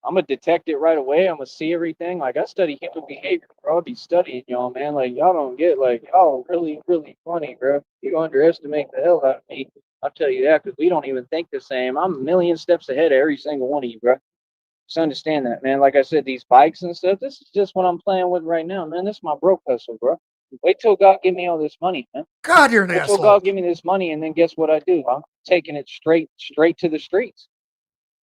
I'm gonna detect it right away. I'm gonna see everything. Like, I study human behavior, bro. I be studying y'all, man. Like, y'all don't get, like, y'all really, really funny, bro. You underestimate the hell out of me. I'll tell you that, because we don't even think the same. I'm a million steps ahead of every single one of you, bro. Just understand that, man. Like I said, these bikes and stuff, this is just what I'm playing with right now, man. This is my broke hustle, bro. Wait till God give me all this money, man. God, you're an Wait till asshole. God give me this money, and then guess what I do? I'm taking it straight to the streets.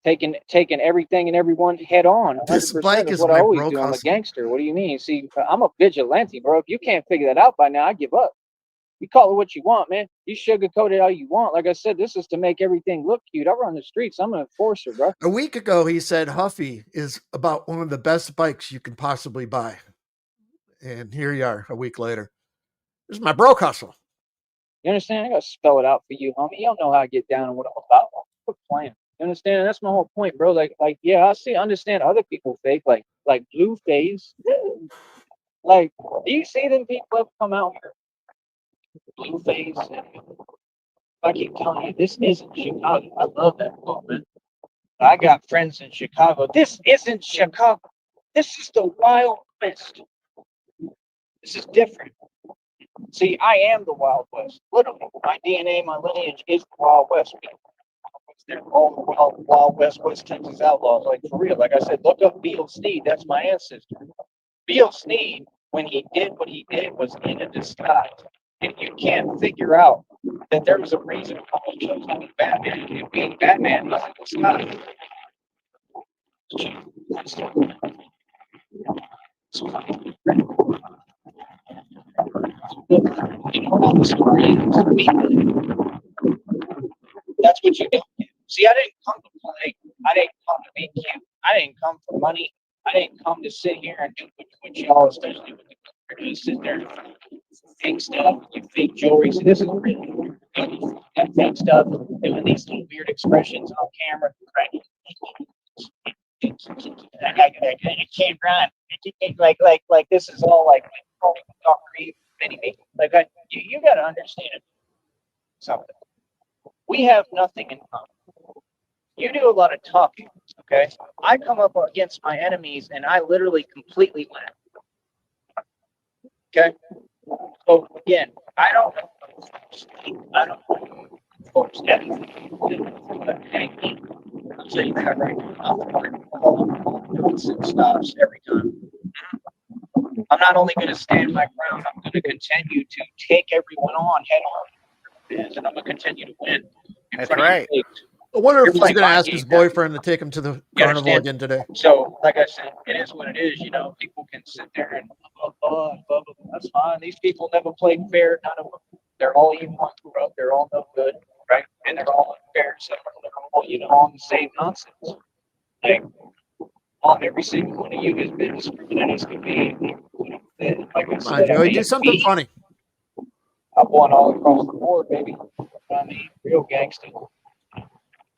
Taking everything and everyone head on. This 100% bike is is what I my always broke do. I'm a hustle. gangster. What do you mean? See, I'm a vigilante, bro. If you can't figure that out by now, I give up. You call it what you want, man. You sugarcoat it all you want. Like I said, this is to make everything look cute. I run the streets. I'm an enforcer, bro. A week ago, he said Huffy is about one of the best bikes you can possibly buy. And here you are a week later. This is my broke hustle. You understand? I gotta spell it out for you, homie. Y'all know how I get down and what I'm about. Quit playing. You understand? That's my whole point, bro. Like, yeah, understand other people fake, like Blueface. Like, do you see them people ever come out here? Blueface. I keep telling you, this isn't Chicago. I love that book, man. I got friends in Chicago. This isn't Chicago. This is the Wild West. This is different. See, I am the Wild West. Literally, my DNA, my lineage is the Wild West. They're all Wild West, West Texas outlaws. Like, for real. Like I said, look up Beale Sneed. That's my ancestor. Beale Sneed, when he did what he did, was in a disguise. And you can't figure out that there was a reason why he chose to be Batman. And being Batman was a disguise. You know how the story is. That's what you do. See, I didn't come to play. I didn't come to be cute. I didn't come for money. I didn't come to sit here and do what y'all, especially with the computer, sit there and fake stuff, you fake jewelry. See, this is real. That fake stuff, doing these little weird expressions on camera, right? I can't run. Like this is all like talk creative, many. Like you got to understand something. We have nothing in common. You do a lot of talking, okay? I come up against my enemies and I literally completely win. Okay? So again, I don't know folks that anything. I'm saying that right now. Stops every time. I'm not only going to stand my ground, I'm going to continue to take everyone on head on, and I'm going to continue to win. That's right. I wonder You're if he's playing going to my ask game his now. boyfriend to take him to the You carnival understand? again today. So, like I said, it is what it is. You know, people can sit there and that's fine. These people never played fair. None of them. They're all evil and corrupt. They're all no good, right? And they're all unfair. So they're all, on the same nonsense. Like, every single one of you has been discriminated as could be. Like I Come said, on, Joey, do something funny. I've won all across the board, baby. I mean, real gangster.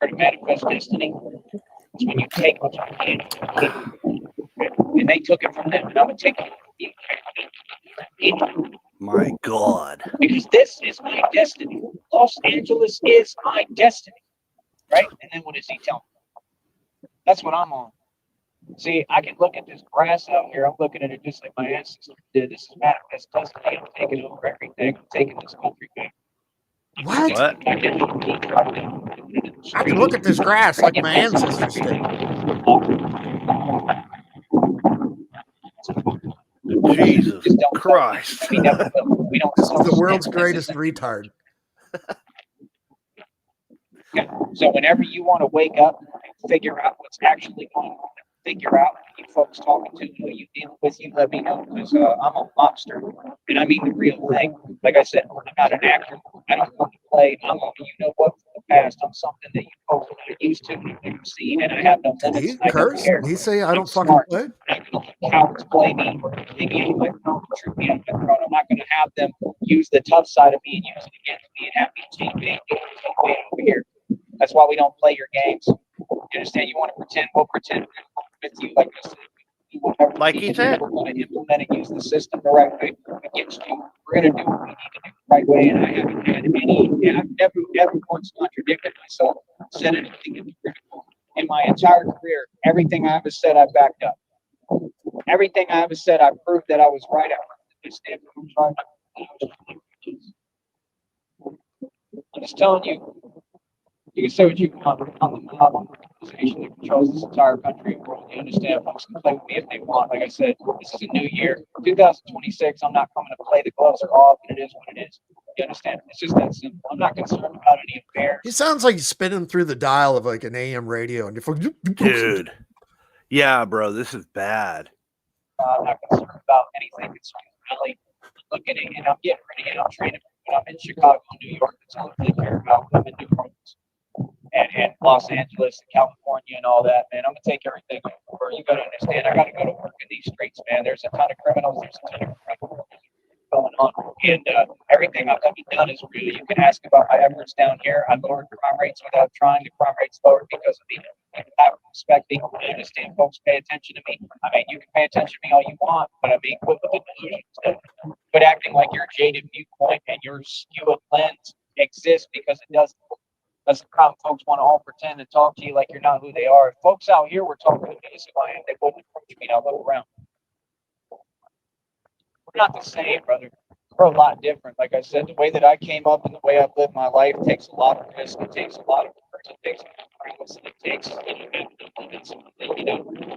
Or to manifest destiny. It's when you take what you can. And they took it from them, and I'm gonna take it from you. My God. Because this is my destiny. Los Angeles is my destiny. Right? And then what does he tell me? That's what I'm on. See, I can look at this grass out here. I'm looking at it just like my ancestors did. This is manifest destiny. I'm taking over everything. I'm taking this country back. What? What? I can look at this grass like my ancestors did. Jesus Christ. We don't This is the world's greatest retard. So whenever you want to wake up and figure out what's actually going on, figure out who you folks talking to, who you dealing with, you let me know, because I'm a mobster, and I mean the real thing. Like I said, I'm not an actor. I don't want to play. I'm a, you know what, from the past, I'm something that you folks are not used to, and you've never seen, and I have no Did limits. he I don't curse? care. Did he say I don't fucking smart. play? I'm not going to let cowards play me or take me away from me. I'm not going to have them use the tough side of me and use it against me and have me take me over here. That's why we don't play your games. You understand? You want to pretend, we'll pretend with you. Like I said, Like he said. we're going to implement and use the system the right way against you. We're going to do what we need to do the right way. And I haven't had I've never once contradicted myself, said anything hypocritical. In my entire career, everything I ever said, I backed up. Everything I ever said, I proved that I was right. I'm just telling you. You can say what you want on the mob organization that controls this entire country and world. You understand? Folks can play with me if they want. Like I said, this is a new year, 2026. I'm not coming to play. The gloves are off, and it is what it is. You understand? It's just that simple. I'm not concerned about any affairs. He sounds like he's spinning through the dial of like an AM radio, and you're Dude. Yeah, bro, this is bad. I'm not concerned about anything. It's really looking at it, and I'm getting ready, and I'm training. When I'm in Chicago, New York, that's all I really care about. When I'm in New Orleans. And Los Angeles and California and all that, man. I'm gonna take everything over. You gotta understand, I gotta go to work in these streets, man. There's a ton of criminals, there's a ton of criminals going on. And everything I've ever done is real. You can ask about my efforts down here. I lowered crime rates without trying. The crime rates lowered because of me. I'm respecting. I understand folks pay attention to me. I mean, you can pay attention to me all you want, but I mean, quit with the delusions. Quit acting like your jaded viewpoint and your skewed lens exists because it doesn't. That's the problem. Folks want to all pretend and talk to you like you're not who they are. If folks out here were talking to me as if I am, they wouldn't approach me. Now look around. We're not the same, brother. We're a lot different. Like I said, the way that I came up and the way I've lived my life takes a lot of risk. It takes a lot of work. It takes practice. It takes,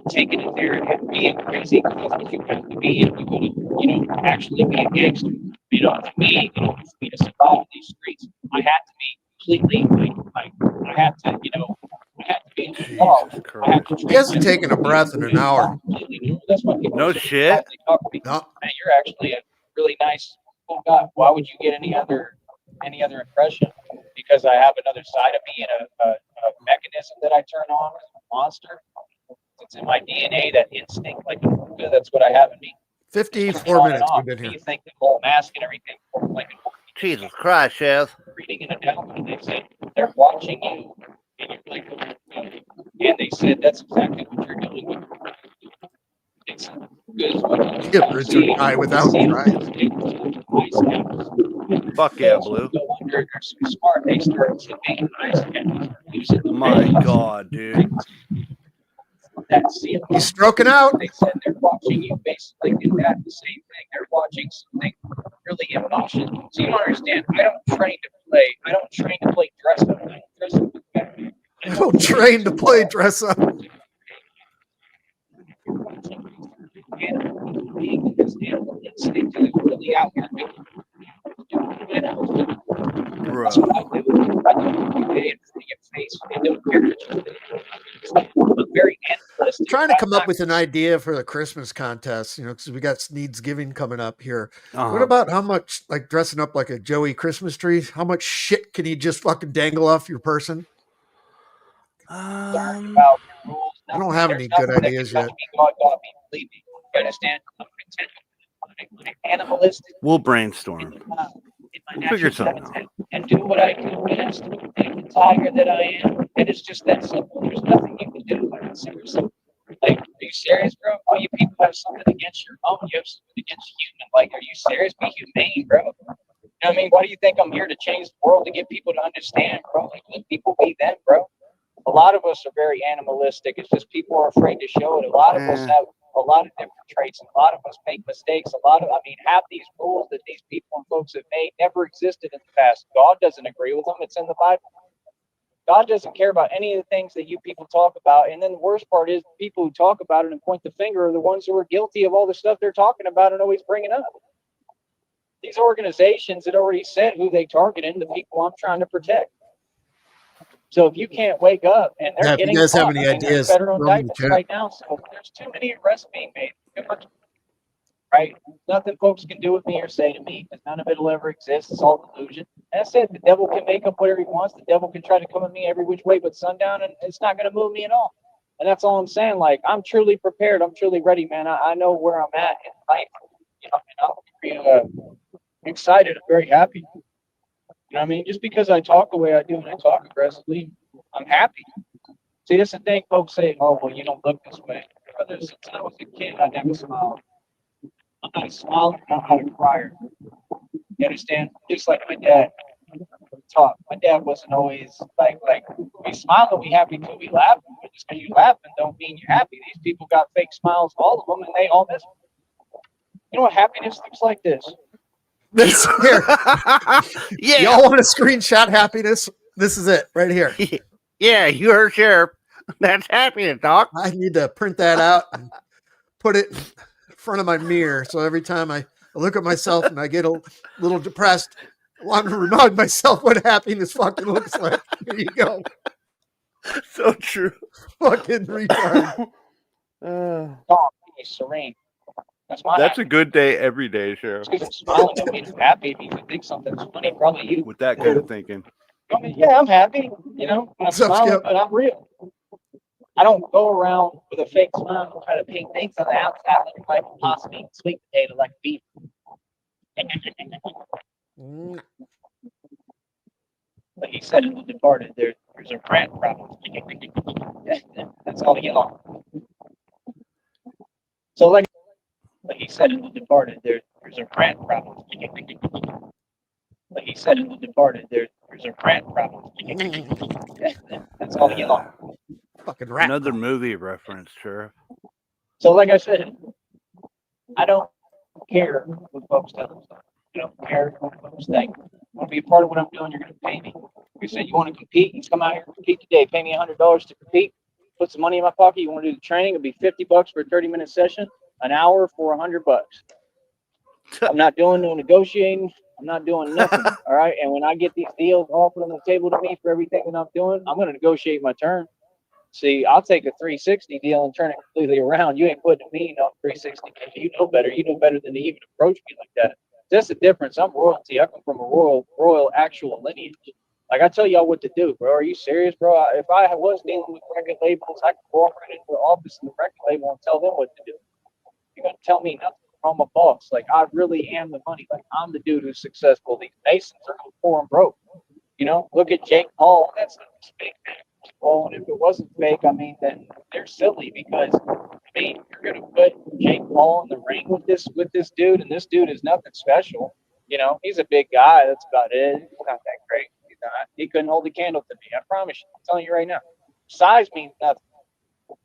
taking it there and being crazy because what you have to be if you're going to, actually be a gangster. To me, for me to survive these streets, I had to be completely, I had to, I had to be involved. He hasn't taken a breath in an hour. That's why people No shit. talk to me. No. Man, you're actually a really nice guy. Why would you get any other impression? Because I have another side of me and a mechanism that I turn on as a monster. It's in my DNA, that instinct. Like that's what I have in me. 54 minutes we've been here. You think the whole mask and everything, like Jesus Christ, Chef. reading in a down, and they said they're watching you, and you're like, and they said that's exactly what you're doing. It's good. Yeah, Richard, I without trying. Fuck yeah, Blue. They're so smart. They start to make nice. My God, dude. He's stroking out. They said they're watching you basically do that. The same thing. They're watching something really emotional. So you don't understand. I don't train to play dress up. I don't dress up. I don't train to play dress up. Being this animal instinct is really out here. You know, that's what I Bro. do. I do it every day in your face. I don't care what you think. I'm very animalistic. Trying to I'm come not up with an idea for the Christmas contest, because we got Sneed's Giving coming up here. What Uh-huh. about how much, like dressing up like a Joey Christmas tree? How much shit can you just fucking dangle off your person? concerned about rules. I don't have There's any good nothing that can ideas touch yet. me. God got me. Believe me. You understand? I'm content. I'm animalistic. We'll brainstorm. In my We'll figure natural something habitat out. and do what I do best. Be the tiger that I am. And it's just that simple. There's nothing you can do. Like, seriously. Like, are you serious, bro? All you people have something against your own. You have something against human. Like, are you serious? Be humane, bro. You know what I mean? Why do you think I'm here to change the world, to get people to understand, bro? Like, let people be them, bro. A lot of us are very animalistic. It's just people are afraid to show it. A lot of us have a lot of different traits. A lot of us make mistakes. Half these rules that these people and folks have made never existed in the past. God doesn't agree with them. It's in the Bible. God doesn't care about any of the things that you people talk about. And then the worst part is the people who talk about it and point the finger are the ones who are guilty of all the stuff they're talking about and always bringing up. These organizations had already said who they targeted, the people I'm trying to protect. So if you can't wake up, and they're If you getting guys have caught, any there's ideas, federal throw 'em in the indictments chat. right now. So there's too many arrests being made. Right? Nothing folks can do with me or say to me, because none of it'll ever exist. It's all delusion. And that's it. The devil can make up whatever he wants. The devil can try to come at me every which way but sundown, and it's not going to move me at all. And that's all I'm saying. Like, I'm truly prepared. I'm truly ready, man. I know where I'm at in life. And I'm excited. I'm very happy. You know what I mean? Just because I talk the way I do and I talk aggressively, I'm happy. See, that's the thing folks say, oh, well, you don't look this way. Brother, since I was a kid, I never smiled. I'm not a smiler, I'm not a crier. You understand? Just like my dad taught. My dad wasn't always like we smile and we happy till we laugh. But just because you laughing don't mean you're happy. These people got fake smiles, all of them, and they all miss. You know what happiness looks like? This. This here. Yeah. Y'all want to screenshot happiness? This is it right here. Yeah, you heard Sheriff. That's happiness, Doc. I need to print that out and put it in front of my mirror. So every time I look at myself and I get a little depressed, I want to remind myself what happiness fucking looks like. Here you go. So true. Fucking retard. Calm, serene. That's my That's a good day every day, Sheriff. smiling don't mean happy. If you think something's funny, probably you. With that kind of thinking. I mean, yeah, I'm happy. You know, I'm What's up, smiling, Skip? but I'm real. I don't go around with a fake smile and try to paint things on the outside looking like a possum, sweet potato, like beef. Like he said in The Departed, there's a rat problem. That's all you know. So like he said in The Departed, there's a rat problem. Like he said in The Departed, there's a rat problem. That's all you know. Fucking rat. Another movie reference, Sheriff. So like I said, I don't care what folks tell us. I don't care what folks think. I want to be a part of what I'm doing. You're going to pay me. You said you want to compete. You come out here and compete today. Pay me $100 to compete. Put some money in my pocket. You want to do the training? It'll be $50 for a 30-minute session. An hour for $100. I'm not doing no negotiating. I'm not doing nothing. All right. And when I get these deals offered on the table to me for everything that I'm doing, I'm going to negotiate my term. See, I'll take a 360 deal and turn it completely around. You ain't putting me no 360. You know better. You know better than to even approach me like that. That's the difference. I'm royalty. I come from a royal actual lineage. Like, I tell y'all what to do, bro. Are you serious, bro? If I was dealing with record labels, I could walk right into the office of the record label and tell them what to do. You're going to tell me nothing. I'm a boss. Like, I really am the money. Like, I'm the dude who's successful. These Masons are poor and broke. You know, look at Jake Paul. That's fake. Well, and if it wasn't fake, I mean, then they're silly because, I mean, you're going to put Jake Paul in the ring with this dude, and this dude is nothing special. You know, he's a big guy. That's about it. He's not that great. He's not. He couldn't hold a candle to me. I promise you. I'm telling you right now. Size means nothing.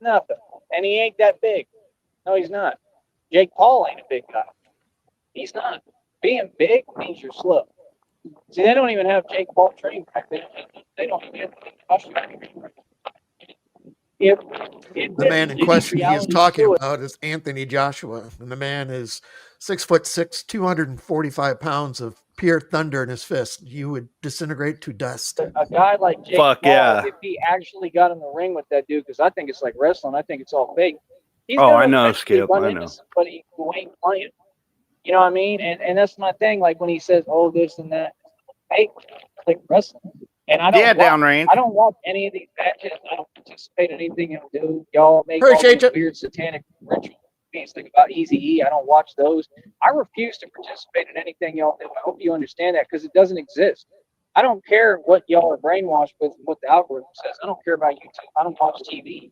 Nothing. And he ain't that big. No, he's not. Jake Paul ain't a big guy. He's not. Being big means you're slow. See, they don't even have Jake Paul training back then. They don't even have if The man in there's question he is realities talking to it. about is Anthony Joshua, and the man is 6'6", 245 pounds of pure thunder in his fist. You would disintegrate to dust. A guy like Jake Fuck Paul, yeah. if he actually got in the ring with that dude, because I think it's like wrestling, I think it's all fake. He's Oh, gonna I know, eventually Skip. run I into know. somebody who ain't playing. You know what I mean? And that's my thing. Like when he says, "Oh, this and that," fake, like wrestling. And I don't Yeah, watch, downrange. I don't watch any of these matches. I don't participate in anything y'all do. Y'all make Appreciate all these you. weird satanic ritual things like about Easy E. I don't watch those. I refuse to participate in anything y'all do. I hope you understand that because it doesn't exist. I don't care what y'all are brainwashed with, what the algorithm says. I don't care about YouTube. I don't watch TV.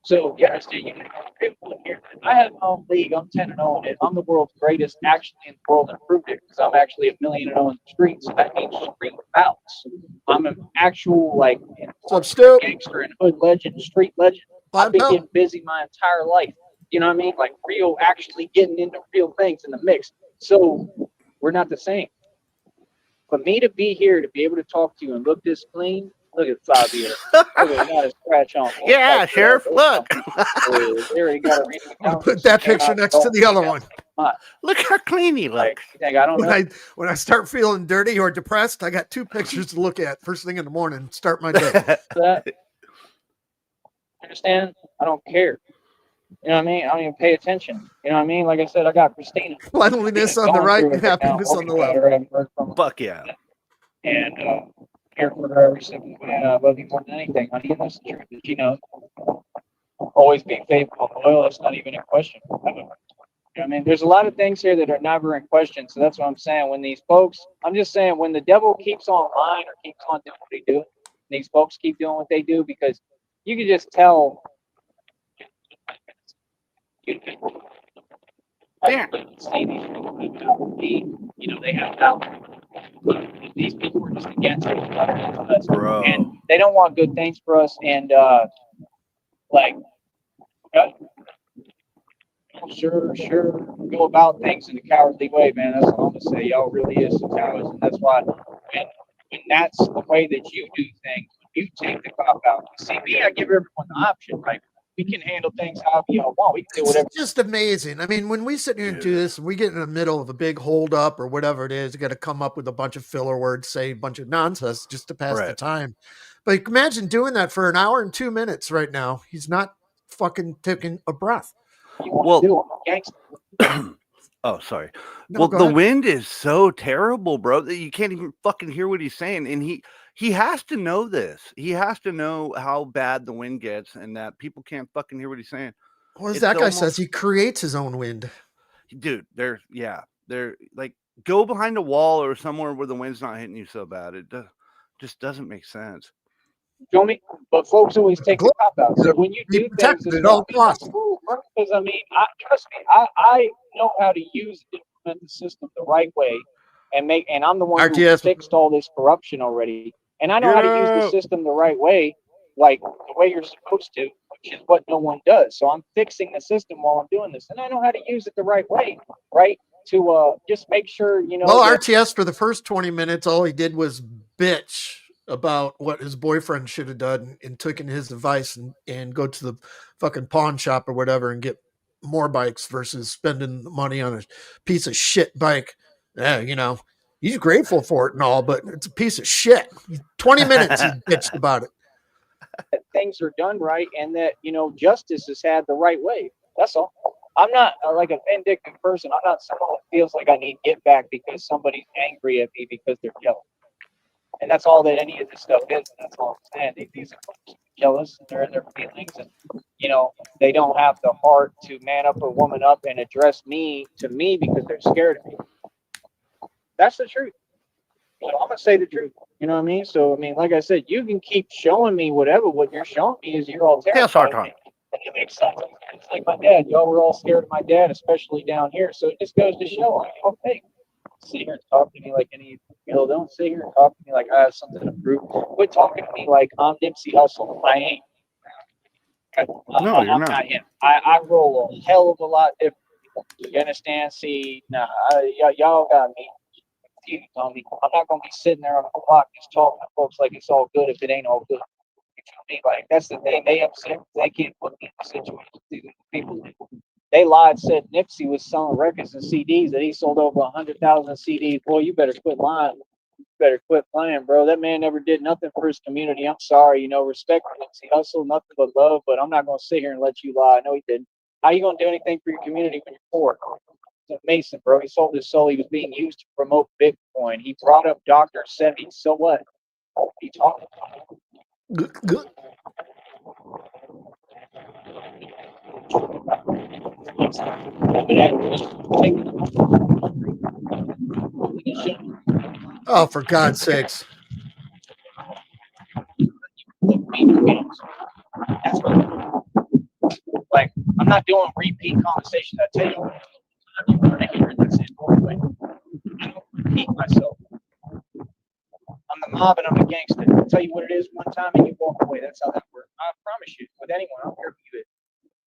So yes, you can people here. I have my own league. I'm 10-0 in it. I'm the world's greatest actually in the world and proved it because I'm actually 1,000,000-0 in the streets. So that means street bouts. I'm an actual like What's up, Stu? gangster and hood legend, street legend. I've been getting busy my entire life. You know what I mean? Like real, actually getting into real things in the mix. So we're not the same. For me to be here, to be able to talk to you and look this clean, look at Fabio. Look at not a scratch on. Yeah, Sheriff, look. They already got a reading I'm gonna put that picture next to the other one. Look how clean he Like, looks. you think I don't know? When I start feeling dirty or depressed, I got two pictures to look at first thing in the morning. Start my day. That? Understand? I don't care. You know what I mean? I don't even pay attention. You know what I mean? Like I said, I got Christina. Cleanliness on the right and happiness on the left. Fuck yeah. And care for her every step of the way. And I love you more than anything, honey. And that's the truth. But you know, always being faithful and loyal, that's not even in question. You know what I mean? There's a lot of things here that are never in question. So that's what I'm saying. When these folks, I'm just saying, when the devil keeps on lying or keeps on doing what they do, these folks keep doing what they do because you can just tell. Yeah. You know, they have power. These people are just against us. Bro. And they don't want good things for us. And like, sure, go about things in a cowardly way, man. That's all I'm gonna say. Y'all really is some cowards, and that's why. And that's the way that you do things. You take the cop out. See me, I give everyone the option, right? We can handle things however y'all want. We can do whatever. It's just amazing. I mean, when we sit here and do this, we get in the middle of a big hold up or whatever it is, you got to come up with a bunch of filler words, say a bunch of nonsense just to pass the time. But imagine doing that for an hour and 2 minutes right now. He's not fucking taking a breath. Well, oh, sorry. No, well, go the ahead. wind is so terrible, bro, that you can't even fucking hear what he's saying. And he has to know this. He has to know how bad the wind gets and that people can't fucking hear what he's saying. Well, as that guy says, he creates his own wind. Dude, they're like, go behind a wall or somewhere where the wind's not hitting you so bad. It just doesn't make sense. Show me, but folks always take the cop out. So when you do things, at all costs. Because I mean, trust me, I know how to use and implement the system the right way, and I'm the one who fixed all this corruption already, and I know how to use the system the right way, like the way you're supposed to, which is what no one does. So I'm fixing the system while I'm doing this, and I know how to use it the right way, right? To just make sure, you know. Well, RTS for the first 20 minutes, all he did was bitch about what his boyfriend should have done and taken his advice and go to the fucking pawn shop or whatever and get more bikes versus spending the money on a piece of shit bike. Yeah, you know, he's grateful for it and all, but it's a piece of shit. 20 minutes he bitched about it. That things are done right and that, you know, justice is had the right way. That's all. I'm not like a vindictive person. I'm not someone that feels like I need to get back because somebody's angry at me because they're jealous. And that's all that any of this stuff is. And that's all I'm saying. These are jealous and they're in their feelings. And, you know, they don't have the heart to man up or woman up and address me to me because they're scared of me. That's the truth. So I'm going to say the truth. You know what I mean? So, I mean, like I said, you can keep showing me whatever. What you're showing me is you're all terrified of me. And it makes sense. It's like my dad. Y'all were all scared of my dad, especially down here. So it just goes to show, okay, sit here and talk to me like any, you know, don't sit here and talk to me like I have something to prove. Quit talking to me like I'm Nipsey Hussle. I ain't. No, you're I'm not him. I roll a hell of a lot different. You understand? See, nah, y'all got me. You know me. I'm not gonna be sitting there on the clock just talking to folks like it's all good if it ain't all good. You feel me? Like that's the thing. They upset. They can't put me in the situation. People, they lied. Said Nipsey was selling records and CDs. That he sold over 100,000 CDs. Boy, you better quit lying. You better quit playing, bro. That man never did nothing for his community. I'm sorry. You know, respect for Nipsey Hussle, nothing but love. But I'm not gonna sit here and let you lie. I know he didn't. How you gonna do anything for your community when you're poor? Mason, bro. He sold his soul. He was being used to promote Bitcoin. He brought up Dr. Sebi. So what? He talking Good. Oh, for God's sakes. That's what, like, I'm not doing repeat conversations. I tell you, that's it. I don't repeat myself. I'm the mob and I'm a gangster. I'll tell you what it is one time and you walk away. That's how that works. I promise you, with anyone, I don't care who you is.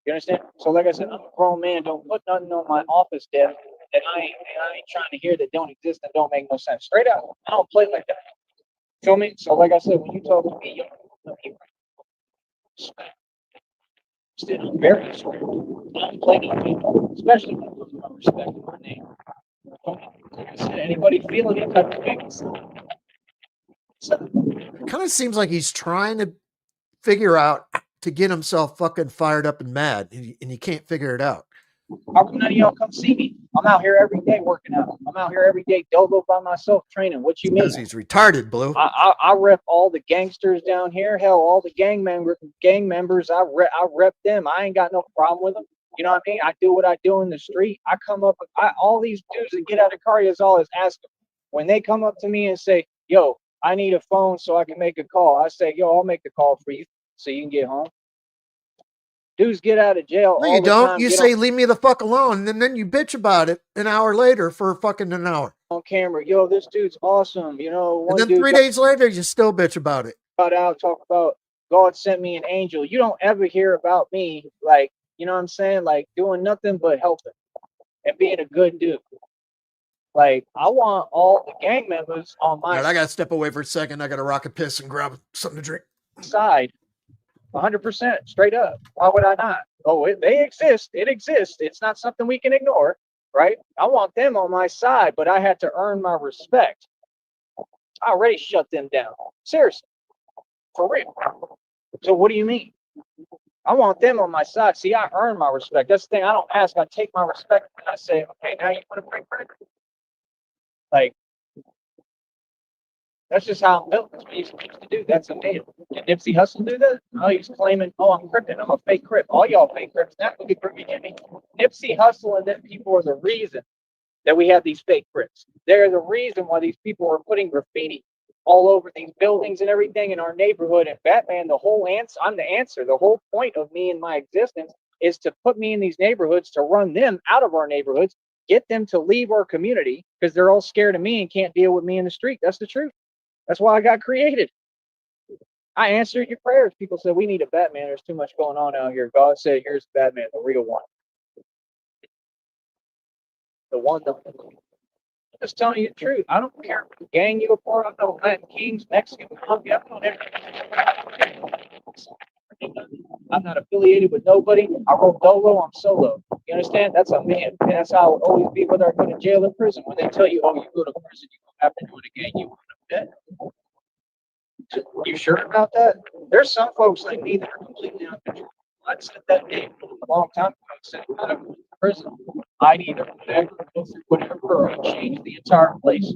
You understand? So, like I said, I'm a grown man. Don't put nothing on my office desk that I ain't trying to hear that don't exist and don't make no sense. Straight out, I don't play like that. Feel me? So, like I said, when you talk to me, you respect. Still, very respect. I don't play no people, especially when it comes to my respect in my name. Like I said, anybody feeling it type of thing? It kind of seems like he's trying to figure out to get himself fucking fired up and mad, and you can't figure it out. How come none of y'all come see me? I'm out here every day working out. I'm out here every day dolo by myself training. What you mean? Because he's retarded, Blue. I rep all the gangsters down here. Hell, all the gang members. I rep them. I ain't got no problem with them. You know what I mean? I do what I do in the street. I come up with all these dudes that get out of car. Is all is ask them. When they come up to me and say, "Yo, I need a phone so I can make a call," I say, "Yo, I'll make the call for you so you can get home." Dudes get out of jail. No, all you the don't. time, You say, leave me the fuck alone. And then you bitch about it an hour later for fucking an hour. On camera. Yo, this dude's awesome. You know, one and then 3 days later, you still bitch about it. Out, talk about God sent me an angel. You don't ever hear about me, like, you know what I'm saying? Like doing nothing but helping and being a good dude. Like, I want all the gang members on my I got to step away for a second. I got to rock a piss and grab something to drink. Side. 100% straight up. Why would I not? Oh, they exist. It exists. It's not something we can ignore, right? I want them on my side, but I had to earn my respect. I already shut them down. Seriously. For real. So what do you mean? I want them on my side. See, I earn my respect. That's the thing. I don't ask. I take my respect and I say, okay, now you want to break bread? Like, that's just how I'm built. That's what you're supposed to do. That's a man. Did Nipsey Hussle do that? Oh, he's claiming, oh, I'm Crippin'. I'm a fake Crip. All y'all fake Crips. That's what you get me. Nipsey Hussle and them people are the reason that we have these fake Crips. They're the reason why these people are putting graffiti all over these buildings and everything in our neighborhood. And Batman, the whole answer, I'm the answer. The whole point of me and my existence is to put me in these neighborhoods, to run them out of our neighborhoods, get them to leave our community because they're all scared of me and can't deal with me in the street. That's the truth. That's why I got created. I answered your prayers. People said, we need a Batman. There's too much going on out here. God said, here's Batman, the real one. The one, I'm just telling you the truth. I don't care if gang you apart. I know Latin Kings, Mexican, Colombia. I know everything. I'm not affiliated with nobody. I roll dolo. I'm solo. You understand? That's a man. And that's how it will always be whether I go to jail or prison. When they tell you, oh, you go to prison, you don't have to do it again. You want to bet. You sure about that? There's some folks like me that are completely uncontrollable. I said that name a long time ago. I said, if I go to prison, I'd either go through whatever or change the entire place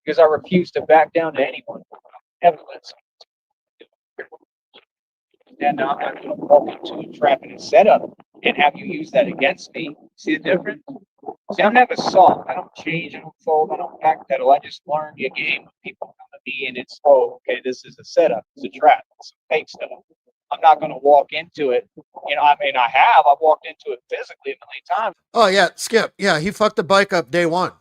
because I refuse to back down to anyone. Never let and I'm not going to walk into a trap and a setup and have you use that against me. See the difference? See, I'm never soft. I don't change. I don't fold. I don't backpedal. I just learn your game. When people come to me and it's, oh, okay, this is a setup. It's a trap. It's some fake stuff. I'm not going to walk into it. You know, I mean, I've walked into it physically a million times. Oh, yeah, Skip. Yeah, he fucked the bike up day one.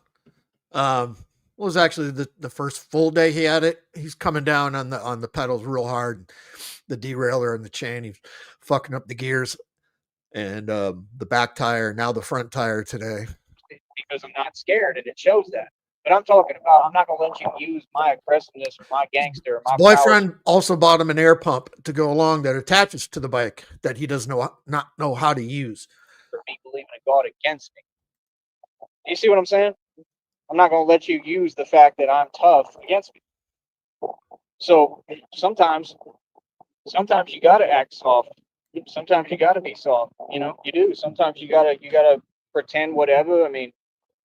Was actually the first full day he had it. He's coming down on the pedals real hard. The derailleur and the chain, he's fucking up the gears. and the back tire, now the front tire today. Because I'm not scared, and it shows that. But I'm talking about, I'm not going to let you use my aggressiveness or my gangster or my His boyfriend also bought him an air pump to go along that attaches to the bike that he does not know how to use. For me believing in God against me. You see what I'm saying? I'm not going to let you use the fact that I'm tough against me. So sometimes you got to act soft. Sometimes you got to be soft. You know, you do. Sometimes you gotta pretend whatever. I mean,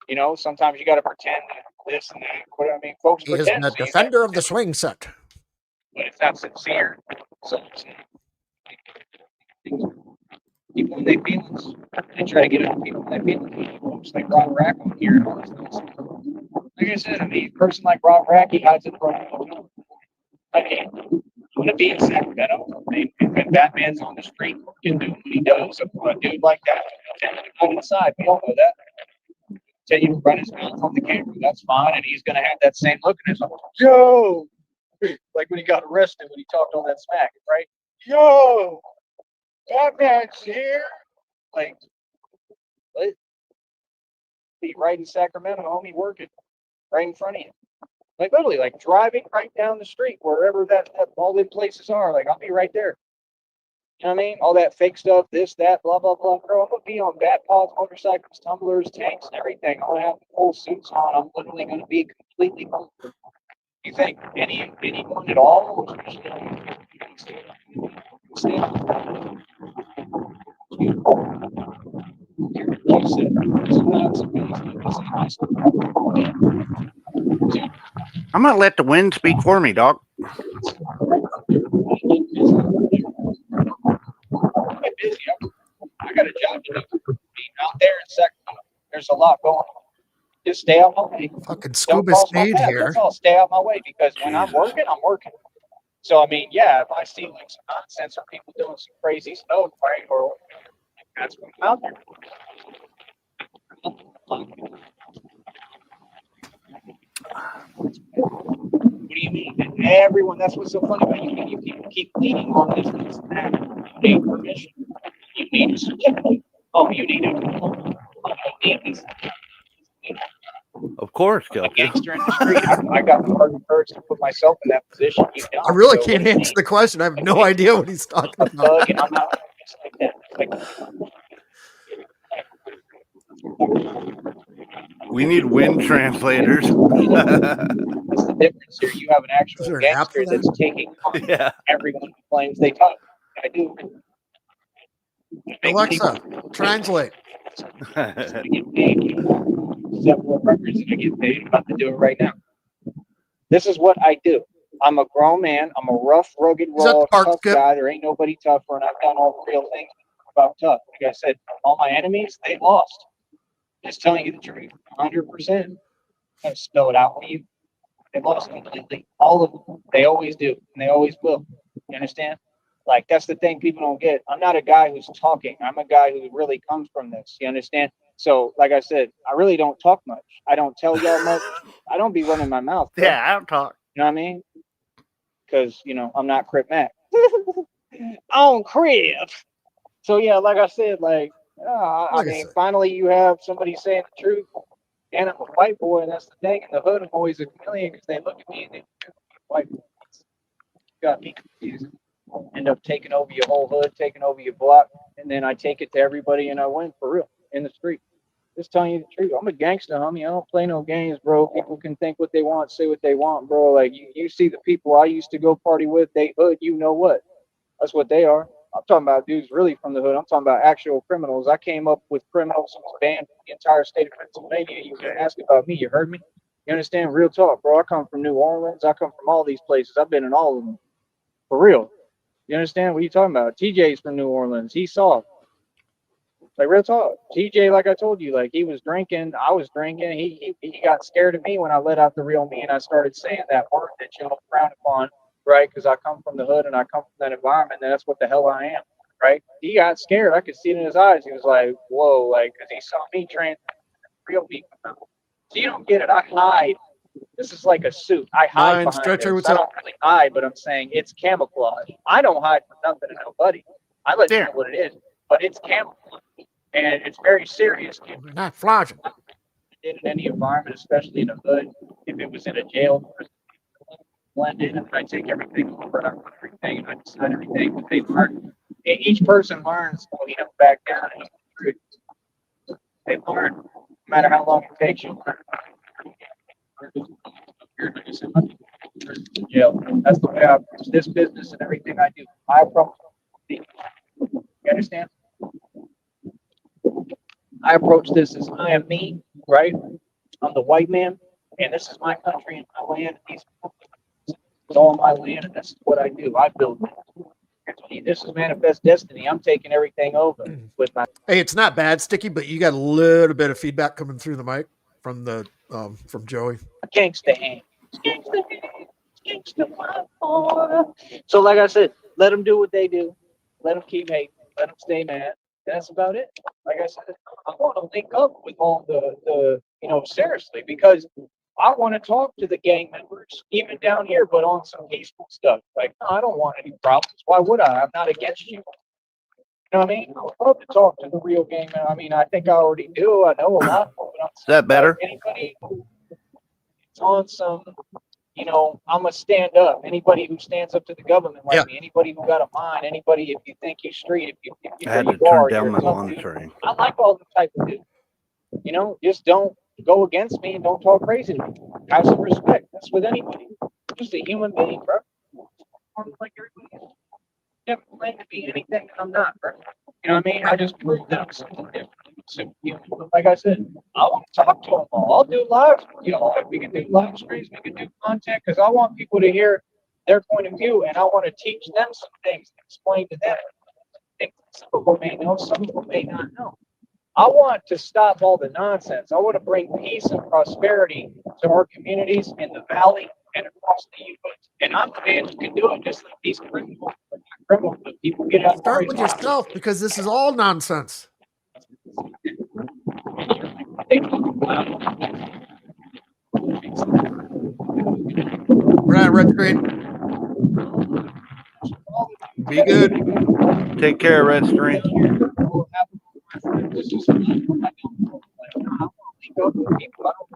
you know, sometimes you got to pretend this and that. What I mean, folks He is pretend. the defender of the swing set. But it's not sincere. So people in their feelings, they try to get out people in their feelings. Folks like Rob Rack on here and all this nonsense. Like I said, I mean, a person like Rob Rack, he hides in front of him. I mean, I'm gonna be in Sacramento. I mean, when Batman's on the street can do what he does, a dude like that, on the side, we all know that. Continue to run his mouth on the camera, that's fine, and he's gonna have that same look in his eye. Yo, like when he got arrested when he talked all that smack, right? Yo, Batman's here. Like, what? Be right in Sacramento, homie, working right in front of you. Like literally, like driving right down the street, wherever that all the places are. Like I'll be right there. You know what I mean? All that fake stuff, this, that, blah, blah, blah. Bro, I'm gonna be on bat pods, motorcycles, tumblers, tanks, and everything. I'm gonna have full suits on. I'm literally gonna be completely bulletproof. You think anyone at all? I'm gonna let the wind speak for me, dog. I'm busy. I got a job to do. Being out there in Sacramento, there's a lot going on. Just stay out my way. Fucking Don't Scuba cross my Sneed path. here. That's all. Stay out my way because when I'm Jesus. working, I'm working. So I mean, yeah, if I see like some nonsense or people doing some crazy stuff, right, or that's what I'm out there. What do you mean? Everyone, that's what's so funny about you. You keep leaning on this and that. You need permission. You need a certificate. Oh, you need it. You need this. Of course, A Kelky. gangster in the street. I got the heart and courage to put myself in that position. You don't. I really So can't what do you answer the question. I have no idea what he's talking a about. thug and I'm out just like that. We need wind translators. That's the difference here. You have an actual Is there an app gangster for that? that's taking on Yeah. everyone who claims they talk. I do. Alexa, translate. I get paid. Several records that I get paid. I'm about to do it right now. This is what I do. I'm a grown man. I'm a rough, rugged, Is that raw, the park tough skip? guy. There ain't nobody tougher, and I've done all the real things about tough. Like I said, all my enemies, they lost. Just telling you the truth, 100%. I spell it out for you. They lost completely. All of them. They always do, and they always will. You understand? Like that's the thing people don't get. I'm not a guy who's talking. I'm a guy who really comes from this. You understand? So, like I said, I really don't talk much. I don't tell y'all much. I don't be running my mouth. Bro. Yeah, I don't talk. You know what I mean? Because I'm not Crip Mac. On Crib. So yeah, like I said, like I mean, finally you have somebody saying the truth. And I'm a white boy, and that's the thing. In the hood, I'm always a chameleon because they look at me and they white boys. Got me confused. End up taking over your whole hood, taking over your block, and then I take it to everybody and I win for real in the street. Just telling you the truth. I'm a gangster, homie. I don't play no games, bro. People can think what they want, say what they want, bro. Like you see the people I used to go party with, they hood, you know what? That's what they are. I'm talking about dudes really from the hood. I'm talking about actual criminals. I came up with criminals who was banned from the entire state of Pennsylvania. You can ask about me. You heard me? You understand? Real talk, bro. I come from New Orleans. I come from all these places. I've been in all of them. For real. You understand what you talking about? TJ's from New Orleans. He saw it. Like real talk. TJ, like I told you, like he was drinking. I was drinking. He got scared of me when I let out the real me and I started saying that word that y'all frown upon, right? Because I come from the hood and I come from that environment, and that's what the hell I am, right? He got scared. I could see it in his eyes. He was like, "Whoa!" Like because he saw me train real me. So you don't get it. I hide. This is like a suit. I hide Mine, behind Stretcher, this. what's I up? don't really hide, but I'm saying it's camouflage. I don't hide from nothing and nobody. I let you know what it is. but it's camouflage, and it's very serious. Not flogging. In any environment, especially in a hood, if it was in a jail, blend in, and I take everything over, I run everything, and I decide everything that they learn. And each person learns, well, you know, back down. They learn, no matter how long it takes you. Jail. That's the way I approach this business and everything I do. I approach the, you understand? I approach this as I am me, right? I'm the white man, and this is my country and my land. These it's all my land, and this is what I do. I build it. This is manifest destiny. I'm taking everything over with my. Hey, it's not bad, Sticky, but you got a little bit of feedback coming through the mic from the from Joey. Gangsta hand. Gangsta hand. Gangsta. So, like I said, let them do what they do. Let them keep hating. Let them stay mad. That's about it. Like I said, I want to link up with all the seriously, because I want to talk to the gang members, even down here, but on some peaceful stuff. Like, no, I don't want any problems. Why would I? I'm not against you. You know what I mean? I would love to talk to the real gang man. I mean, I think I already do. I know a lot more. Is that better? Anybody who's on some, I'm going to stand up. Anybody who stands up to the government like me, anybody who got a mind, anybody, if you think you're street, if you I had to you are, turn down you're my tough dude. monitoring. I like all the type of dudes. Just don't go against me and don't talk crazy to me. Have some respect. That's with anybody. Just a human being, bro. I'm like everybody else. Never claim to be anything that I'm not, bro. You know what I mean? I just proved that I'm something different. But like I said, I want to talk to them all. I'll do live. We can do live streams. We can do content, because I want people to hear their point of view, and I want to teach them some things, explain to them. Some people may know, some people may not know. I want to stop all the nonsense. I want to bring peace and prosperity to our communities in the valley and across the U.S. And I'm the man who can do it, just like these criminals. People get out. Start with yourself, because this is all nonsense. We're at Red Screen. Be good. Take care, Red String. I don't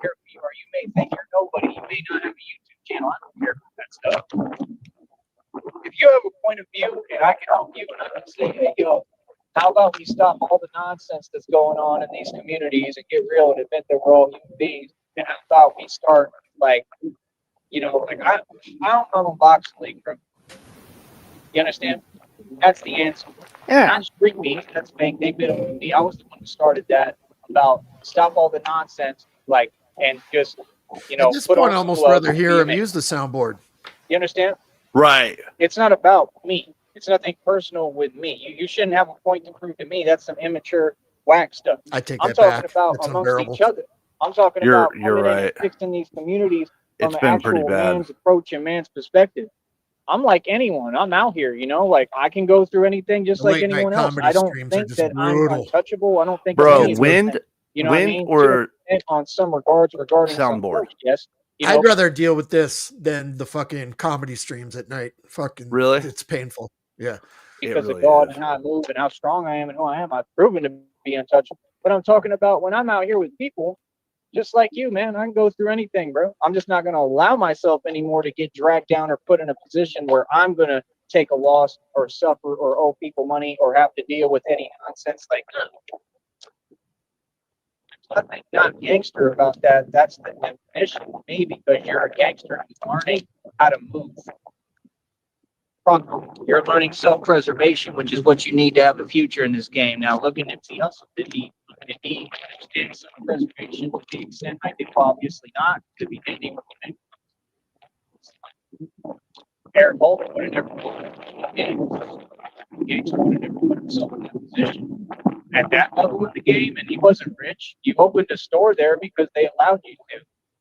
care who you are. You may think you're nobody. You may not have a YouTube channel. I don't care about that stuff. If you have a point of view and I can help you, and I can say, hey, how about we stop all the nonsense that's going on in these communities and get real and admit that we're all human beings? And how about we start, I don't run a boxing league from. You understand? That's the answer. Yeah. Not just bring me. That's big. They've been with me. I was the one who started that, about stop all the nonsense, and just, At this put point, on I almost rather hear him use the soundboard. You understand? Right. It's not about me. It's nothing personal with me. You shouldn't have a point to prove to me. That's some immature whack stuff. I take I'm that talking back. about That's amongst unbearable. each other. I'm talking about You're coming in right. and fixing these communities from It's an been pretty actual bad. man's approach and man's perspective. I'm like anyone. I'm out here, I can go through anything just The like late night anyone else. comedy I don't streams are think just that brutal. I'm untouchable. I don't think Bro, I'm any of those wind, things. You know what I mean? or on some regards regarding some soundboard. approach, yes. I'd rather deal with this than the fucking comedy streams at night. Fucking Really? It's painful. Yeah. Because really of God is. and how I move and how strong I am and who I am, I've proven to be untouchable. But I'm talking about when I'm out here with people, just like you, man, I can go through anything, bro. I'm just not going to allow myself anymore to get dragged down or put in a position where I'm going to take a loss or suffer or owe people money or have to deal with any nonsense like that. There's nothing not gangster about that. That's the definition of me, because you're a gangster. You're learning how to move. You're learning self-preservation, which is what you need to have a future in this game. Now, looking at the hustle, did he understand self-preservation to the extent I did? Obviously not, because he didn't even Eric Holder would have never put himself in that position at that level of the game, and he wasn't rich. You opened a store there because they allowed you to.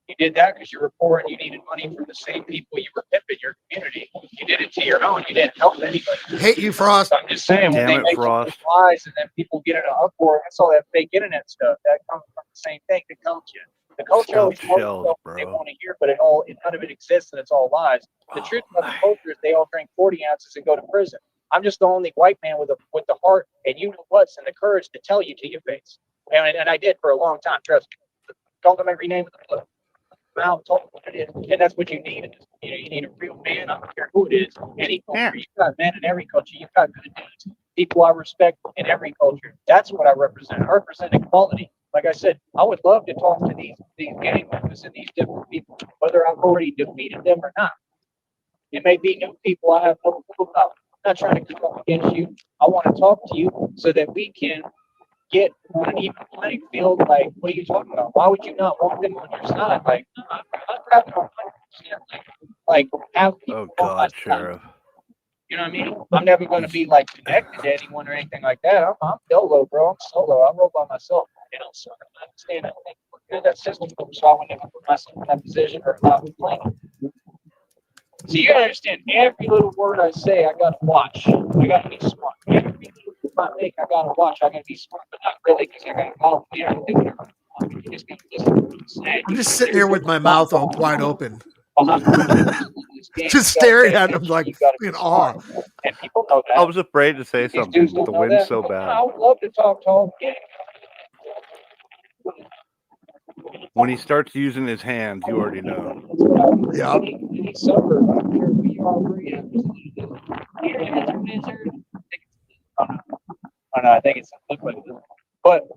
You did that because you were poor and you needed money from the same people you were pimping your community. You did it to your own. You didn't help anybody. Hate you, Frost. I'm just saying, when Damn they it, make Frost. lies and then people get in an uproar, that's all that fake internet stuff. That comes from the same thing, the culture. The culture always Stop tells shells, stuff they bro. want to hear, but none of it exists and it's all lies. The truth about the culture is they all drink 40 ounces and go to prison. I'm just the only white man with the heart and you know what's and the courage to tell you to your face. And I did for a long time. Trust me. Called them every name of the book. Out, told them what it is, and that's what you need. You need a real man. I don't care who it is. Any culture, you've got men in every culture. You've got good dudes, people I respect in every culture. That's what I represent. I represent equality. Like I said, I would love to talk to these gang members and these different people, whether I've already defeated them or not. It may be new people I have no clue about. I'm not trying to come up against you. I want to talk to you so that we can get on an even playing field. Like, what are you talking about? Why would you not want them on your side? Like, I'd rather 100%, like have people Oh on my God, side. Sheriff. You know what I mean? I'm never going to be like connected to anyone or anything like that. I'm YOLO, bro. I'm solo. I roll by myself. You know, so I understand that. That system, so I would never put myself in that position or not complain. So you gotta understand, every little word I say, I gotta watch. I gotta be smart. Every little move I make, I gotta watch. I gotta be smart, but not really, because I gotta follow me. I can do whatever I want. You just gotta listen to what I'm saying. I'm just sitting here with my mouth wide open, Just just staring at him like in awe. And people know that. I was afraid to say These something. dudes don't The know wind's that. so But, bad. I would love to talk to all the When he starts using his hands, you already know. Yeah. Any suburb, I don't care who you are, where you are. Oh no, I think it's liquid. But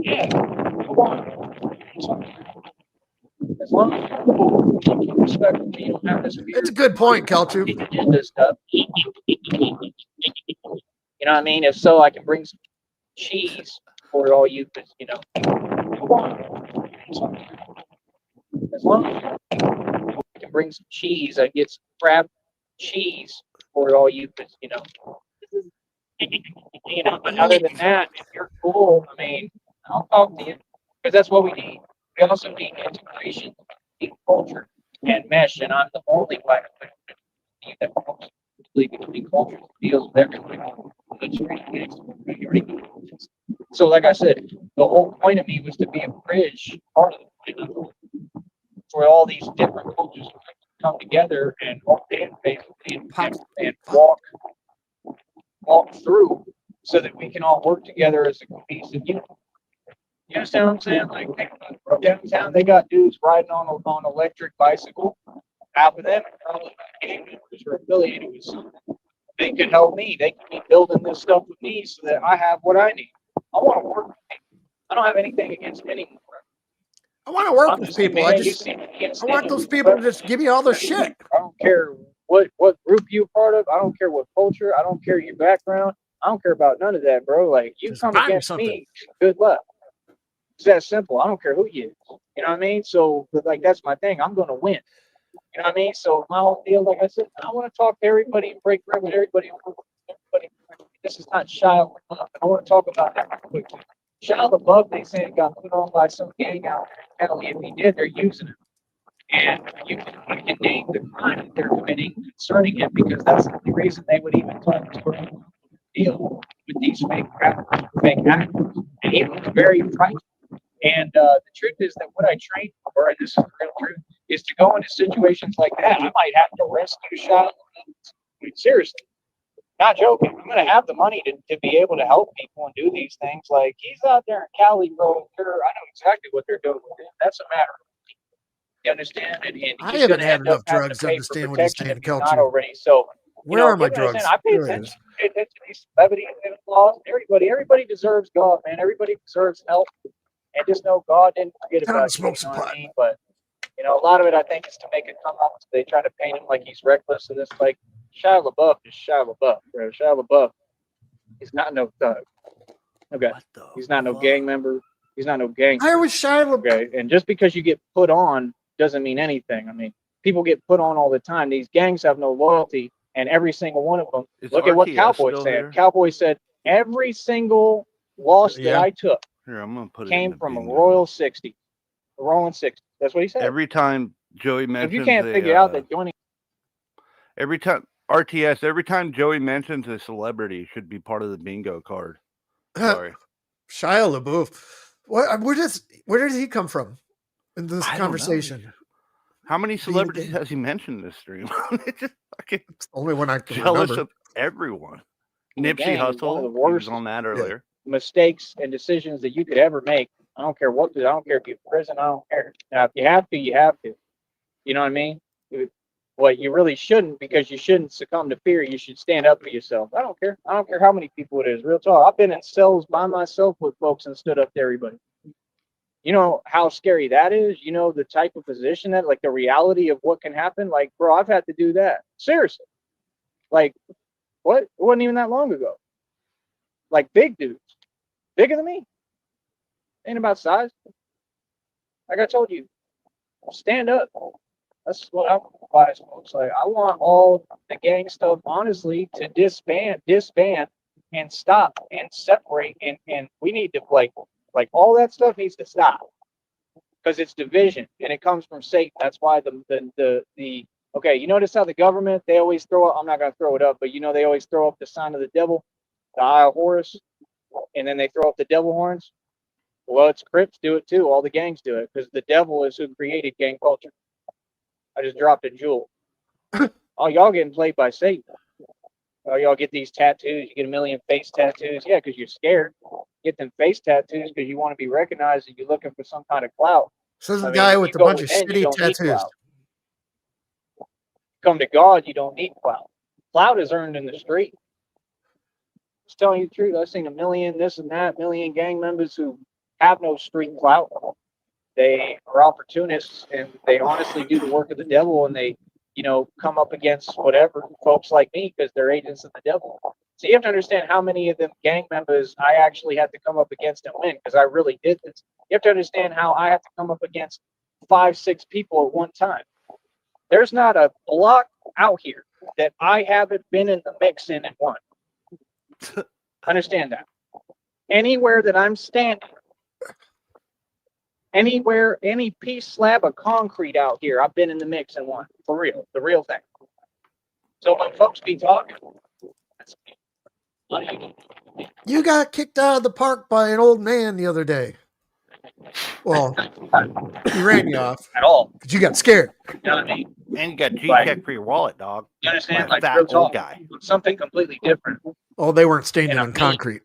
yeah, come on. As long as you respect me, you don't have this fear. It's a good point, Kelchu. This stuff. You know what I mean? If so, I can bring some cheese for all you, you know. Come on. As long as I can bring some cheese, I get some crab cheese for all you, you know. You know, but other than that, if you're cool, I mean, I'll talk to you because that's what we need. We also need integration, need culture, and mesh. And I'm the only black person that works between cultures deals with everything. So, like I said, the whole point of me was to be a bridge, part of the point, for all these different cultures to come together and basically and walk through so that we can all work together as a cohesive unit. You understand what I'm saying? Like downtown, they got dudes riding on electric bicycle. Half of them are probably gang members or affiliated with something. They could help me. They could be building this stuff with me so that I have what I need. I want to work with people. I don't have anything against anyone. I want to work with people. I want those people to just give me all their shit. I don't care what group you're part of. I don't care what culture. I don't care your background. I don't care about none of that, bro. Like, you just come against me, good luck. It's that simple. I don't care who you is. You know what I mean? So, like, that's my thing. I'm going to win. You know what I mean? So my whole deal, like I said, I want to talk to everybody and break bread with everybody. This is not Shia LaBeouf. I want to talk about that real quick. Shia LaBeouf, they say, got put on by some gang out there. Hell, if he did, they're using him. And you can name the crime that they're committing concerning him, because that's the only reason they would even come to a deal with these fake rappers, fake actors. And he was very frightened. And the truth is that what I trained for, and this is the real truth, is to go into situations like that. I might have to rescue Shia LaBeouf. Seriously. Not joking. I'm going to have the money to be able to help people and do these things. Like, he's out there in Cali, bro. I know exactly what they're doing with him. That's a matter. You understand? And I haven't had enough drugs to understand what he's saying, not already. So, where are my drugs? I pay attention to these celebrities and laws. Everybody deserves God, man. Everybody deserves help. And just know God didn't forget about you. You know what I mean? But, you know, a lot of it, I think, is to make it come up. They try to paint him like he's reckless. And it's like, Shia LaBeouf is Shia LaBeouf, bro. Shia LaBeouf is not no thug. Okay. He's not no gang member. He's not no gangster. I was Shia LaBeouf. Okay. And just because you get put on doesn't mean anything. I mean, people get put on all the time. These gangs have no loyalty, and every single one of them. Look at what Cowboy said. Cowboy said every single loss that I took came from a Royal 60. A Rolling 60. That's what he said. Every time Joey mentions, if you can't figure out that joining. Every time RTS, every time Joey mentions a celebrity, should be part of the bingo card. Sorry, Shia LaBeouf. Where does he come from in this conversation? How many celebrities has he mentioned in this stream? It's just fucking it's the only one I can jealous remember. of everyone. in the Nipsey gang is one of the Hussle, he was worst on that earlier. mistakes and decisions that you could ever make. I don't care what, I don't care if you're in prison, I don't care. Now, if you have to, you have to. You know what I mean? Well, you really shouldn't, because you shouldn't succumb to fear. You should stand up for yourself. I don't care. I don't care how many people it is. Real talk. I've been in cells by myself with folks and stood up to everybody. You know how scary that is? You know the type of position that, like the reality of what can happen? Like, bro, I've had to do that. Seriously. Like, what? It wasn't even that long ago. Like, big dudes. Bigger than me. Ain't about size. Like I told you, stand up. That's what I advise folks. Like, I want all the gang stuff, honestly, to disband, and stop and separate. And we need to, like all that stuff needs to stop, because it's division and it comes from Satan. That's why the okay, you notice how the government, they always throw up, I'm not going to throw it up, but you know, they always throw up the sign of the devil, the eye of Horus, and then they throw up the devil horns. Well, it's Crips do it too. All the gangs do it, because the devil is who created gang culture. I just dropped a jewel. Oh, y'all getting played by Satan. Oh, y'all get these tattoos. You get a million face tattoos. Yeah, because you're scared. Get them face tattoos because you want to be recognized and you're looking for some kind of clout. Says the I mean, guy if with you a go bunch of within, you shitty don't need tattoos. clout. Come to God, you don't need clout. Clout is earned in the street. Just telling you the truth. I've seen a million this and that, million gang members who have no street clout. They are opportunists and they honestly do the work of the devil, and they, you know, come up against whatever folks like me because they're agents of the devil. So you have to understand how many of them gang members I actually had to come up against and win, because I really did this. You have to understand how I have to come up against 5, 6 people at one time. There's not a block out here that I haven't been in the mix in and won. Understand that. Anywhere that I'm standing, anywhere, any piece slab of concrete out here, I've been in the mix and won. For real. The real thing. So when folks be talking, You got kicked out of the park by an old man the other day. Well, he ran you off at all. because you got scared. You know what I mean? And you got Right. G-check for your wallet, dog. You understand? By a Like, fat real old talk. guy. Something completely different. Oh, they weren't standing And on I'm concrete.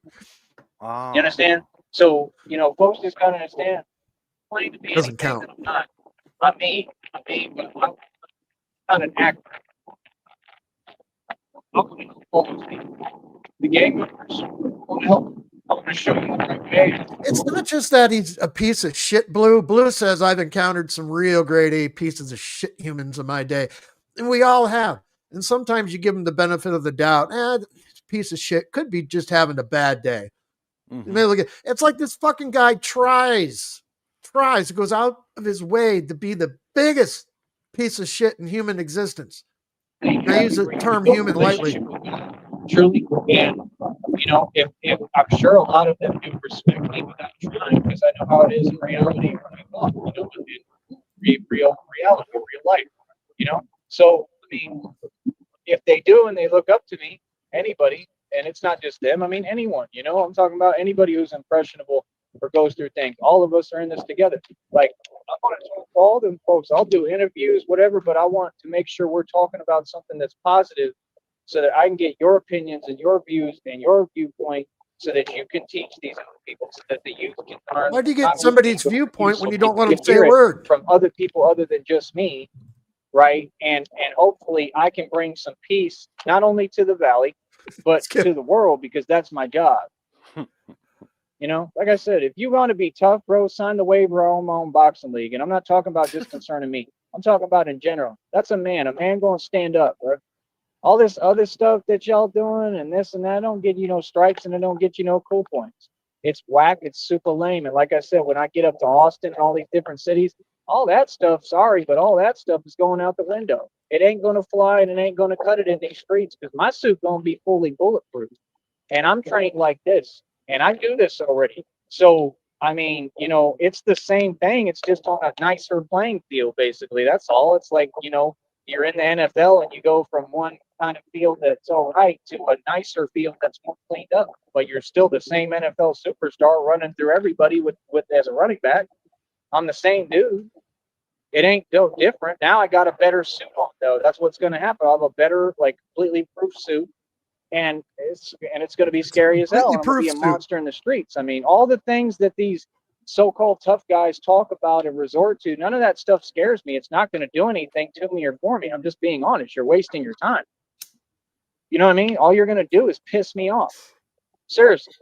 Oh. You understand? So, you know, folks just gotta understand. Playing to be Doesn't anything count. that I'm not. I'm me, but I'm not an actor. I'm going to follow the gang members. Will help. I'm going to show you the right way. It's not just that he's a piece of shit, Blue. Blue says, I've encountered some real grade A pieces of shit humans in my day. And we all have. And sometimes you give them the benefit of the doubt. Piece of shit could be just having a bad day. Mhm. And they look at, it's like this fucking guy tries, goes out of his way to be the biggest piece of shit in human existence. I use the term human lightly. Truly, and you know, if I'm sure a lot of them do respect me without trying, because I know how it is in reality. You know, in real reality, real life. You know, so I mean, if they do and they look up to me, anybody, and it's not just them. I mean, anyone. You know, I'm talking about anybody who's impressionable or goes through things. All of us are in this together. Like, I want to talk to all them folks. I'll do interviews, whatever, but I want to make sure we're talking about something that's positive, so that I can get your opinions and your views and your viewpoint, so that you can teach these other people, so that the youth can learn. Why do you get not only somebody's from you, viewpoint so when you don't people let them can say hear a it word? from other people other than just me, right? And hopefully I can bring some peace, not only to the valley, but to the world, because that's my job. You know, like I said, if you want to be tough, bro, sign the waiver on my own boxing league. And I'm not talking about just concerning me. I'm talking about in general. That's a man going to stand up, bro. All this other stuff that y'all doing and this and that don't get you no stripes, and it don't get you no cool points. It's whack. It's super lame. And like I said, when I get up to Austin and all these different cities, all that stuff, sorry, but all that stuff is going out the window. It ain't going to fly, and it ain't going to cut it in these streets, because my suit going to be fully bulletproof. And I'm trained like this, and I do this already. So, I mean, you know, it's the same thing. It's just on a nicer playing field, basically. That's all. It's like, you know, you're in the NFL and you go from one kind of field that's all right to a nicer field that's more cleaned up, but you're still the same NFL superstar running through everybody with as a running back. I'm the same dude. It ain't no different. Now I got a better suit on, though. That's what's going to happen. I'll have a better, like, completely proof suit. and it's going to be scary as hell. I'm going to be a monster in the streets. I mean, all the things that these so-called tough guys talk about and resort to, none of that stuff scares me. It's not going to do anything to me or for me. I'm just being honest. You're wasting your time. You know what I mean? All you're going to do is piss me off. Seriously,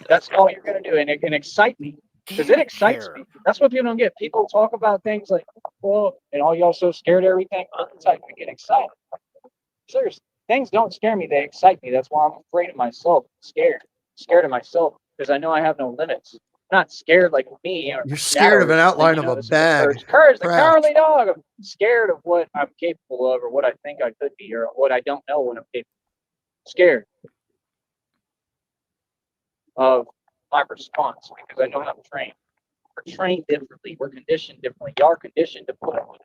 that's all you're going to do, and it can excite me because it excites me. That's what people don't get. People talk about things like, well, and all y'all so scared of everything. It's like we get excited. Seriously, things don't scare me. They excite me. That's why I'm afraid of myself. Scared of myself because I know I have no limits. I'm not scared like me. You're scared of an outline of a bag. Courage, the cowardly dog. I'm scared of what I'm capable of or what I think I could be or what I don't know when I'm capable of. Scared of my response because I know I'm trained. We're trained differently. We're conditioned differently. Y'all are conditioned to put up with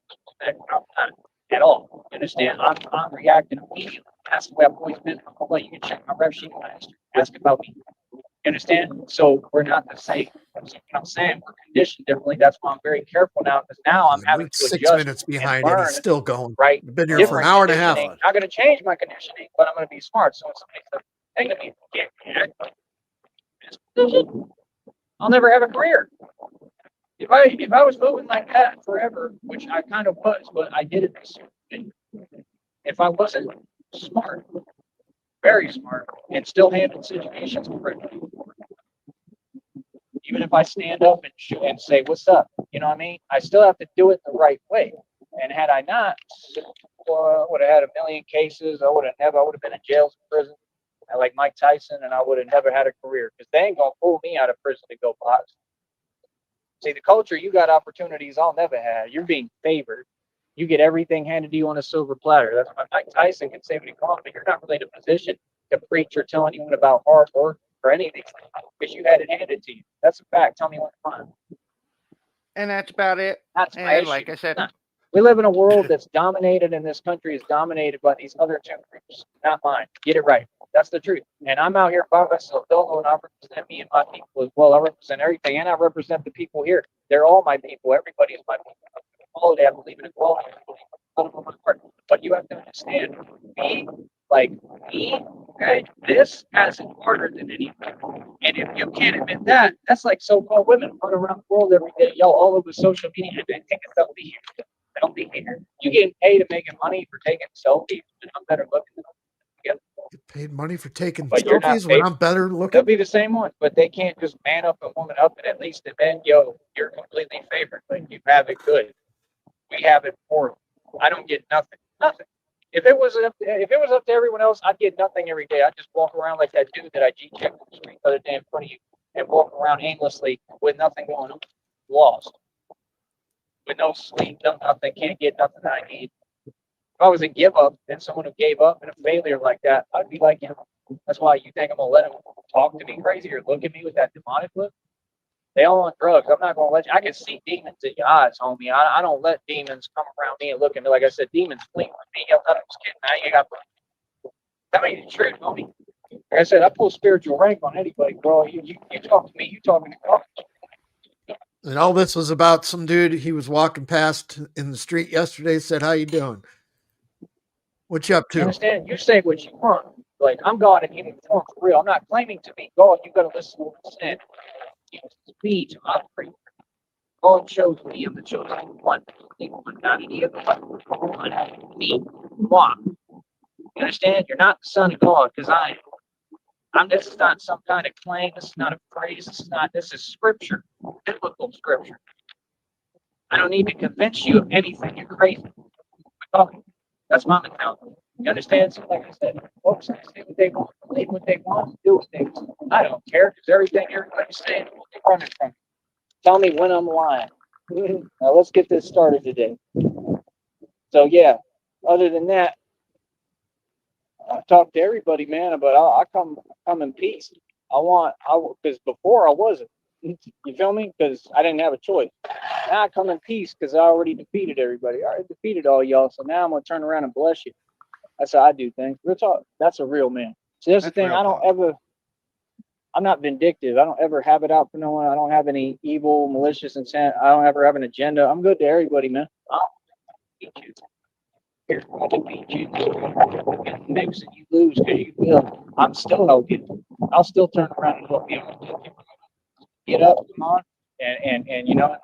it. I'm not at all. You understand? I'm reacting immediately. That's the way I've always been. Well, you can check my rep sheet when I ask about me. You understand? So we're not the same. That's what I'm saying. We're conditioned differently. That's why I'm very careful now because now I'm having to 6 adjust minutes behind and he's still going. Right? I've been here for an hour and a half. I'm not going to change my conditioning, but I'm going to be smart. So it's thing to me. I'll never have a career. If I was moving like that forever, which I kind of was, but I did it this year. If I wasn't smart, very smart, and still handle situations correctly, even if I stand up and say, what's up? You know what I mean? I still have to do it the right way. And had I not, I would have had a million cases. I would have been in jail or prison like Mike Tyson, and I would have never had a career because they ain't going to pull me out of prison to go box. See, the culture, you got opportunities I'll never have. You're being favored. You get everything handed to you on a silver platter. That's why Mike Tyson can say what he wants, but you're not really in a position to preach or tell anyone about hard work or anything because you had it handed to you. That's a fact. Tell me what's fun. And that's about it. That's my issue. Like I said, we live in a world that's dominated, and this country is dominated by these other two groups, not mine. Get it right. That's the truth. And I'm out here by myself. They'll know, and I represent me and my people as well. I represent everything, and I represent the people here. They're all my people. Everybody is my people. Equality, I believe in equality. But you have to understand, me, okay, this has it harder than anything. And if you can't admit that, that's like so-called women run around the world every day, y'all all over social media, and they take a selfie here. Don't be here. You getting paid and making money for taking selfies, and I'm better looking than them. Get paid money for taking selfies when I'm better looking. They'll be the same ones, but they can't just man up and woman up and at least admit, yo, you're completely favored, but you have it good. We have it poor. I don't get nothing. Nothing. If it was up to everyone else, I'd get nothing every day. I'd just walk around like that dude that I G-checked on the street the other day in front of you and walk around aimlessly with nothing going on. Lost. With no sleep, no nothing, can't get nothing that I need. If I was a give up and someone who gave up and a failure like that, I'd be like him. That's why you think I'm gonna let him talk to me crazy or look at me with that demonic look? They all on drugs. I'm not gonna let you. I can see demons in your eyes, homie. I don't let demons come around me and look at me. Like I said, demons flee from me. I was kidding. Now you got. That ain't the truth, homie. Like I said, I pull spiritual rank on anybody, bro. You talk to me. You talking to God. And all this was about some dude he was walking past in the street yesterday, said, how you doing? What you up to? You understand? You say what you want. Like, I'm God in human form for real. I'm not claiming to be God. You got to listen to what I'm saying. You speak to operate. God chose me. I'm the chosen one. Not any other one. Me. Moi. You understand? You're not the son of God because I am. This is not some kind of claim. This is not a phrase. This is scripture. Biblical scripture. I don't need to convince you of anything. You're crazy. We're talking. That's my mentality. You understand? So like I said, folks say what they want, believe what they want, do what they want. I don't care because everything everybody's saying, they're running from. Tell me when I'm lying. Now let's get this started today. So yeah, other than that, I talk to everybody, man, but I come in peace. Because before I wasn't. You feel me? Because I didn't have a choice. Now I come in peace because I already defeated everybody. I already defeated all y'all. So now I'm gonna turn around and bless you. That's how I do things. Real talk. That's a real man. So that's the thing. I'm not vindictive. I don't ever have it out for no one. I don't have any evil, malicious intent. I don't ever have an agenda. I'm good to everybody, man. Here, I can beat you. And mix and you lose because you will. I'm still help you. I'll still turn around and help you. Get up, come on, and you know,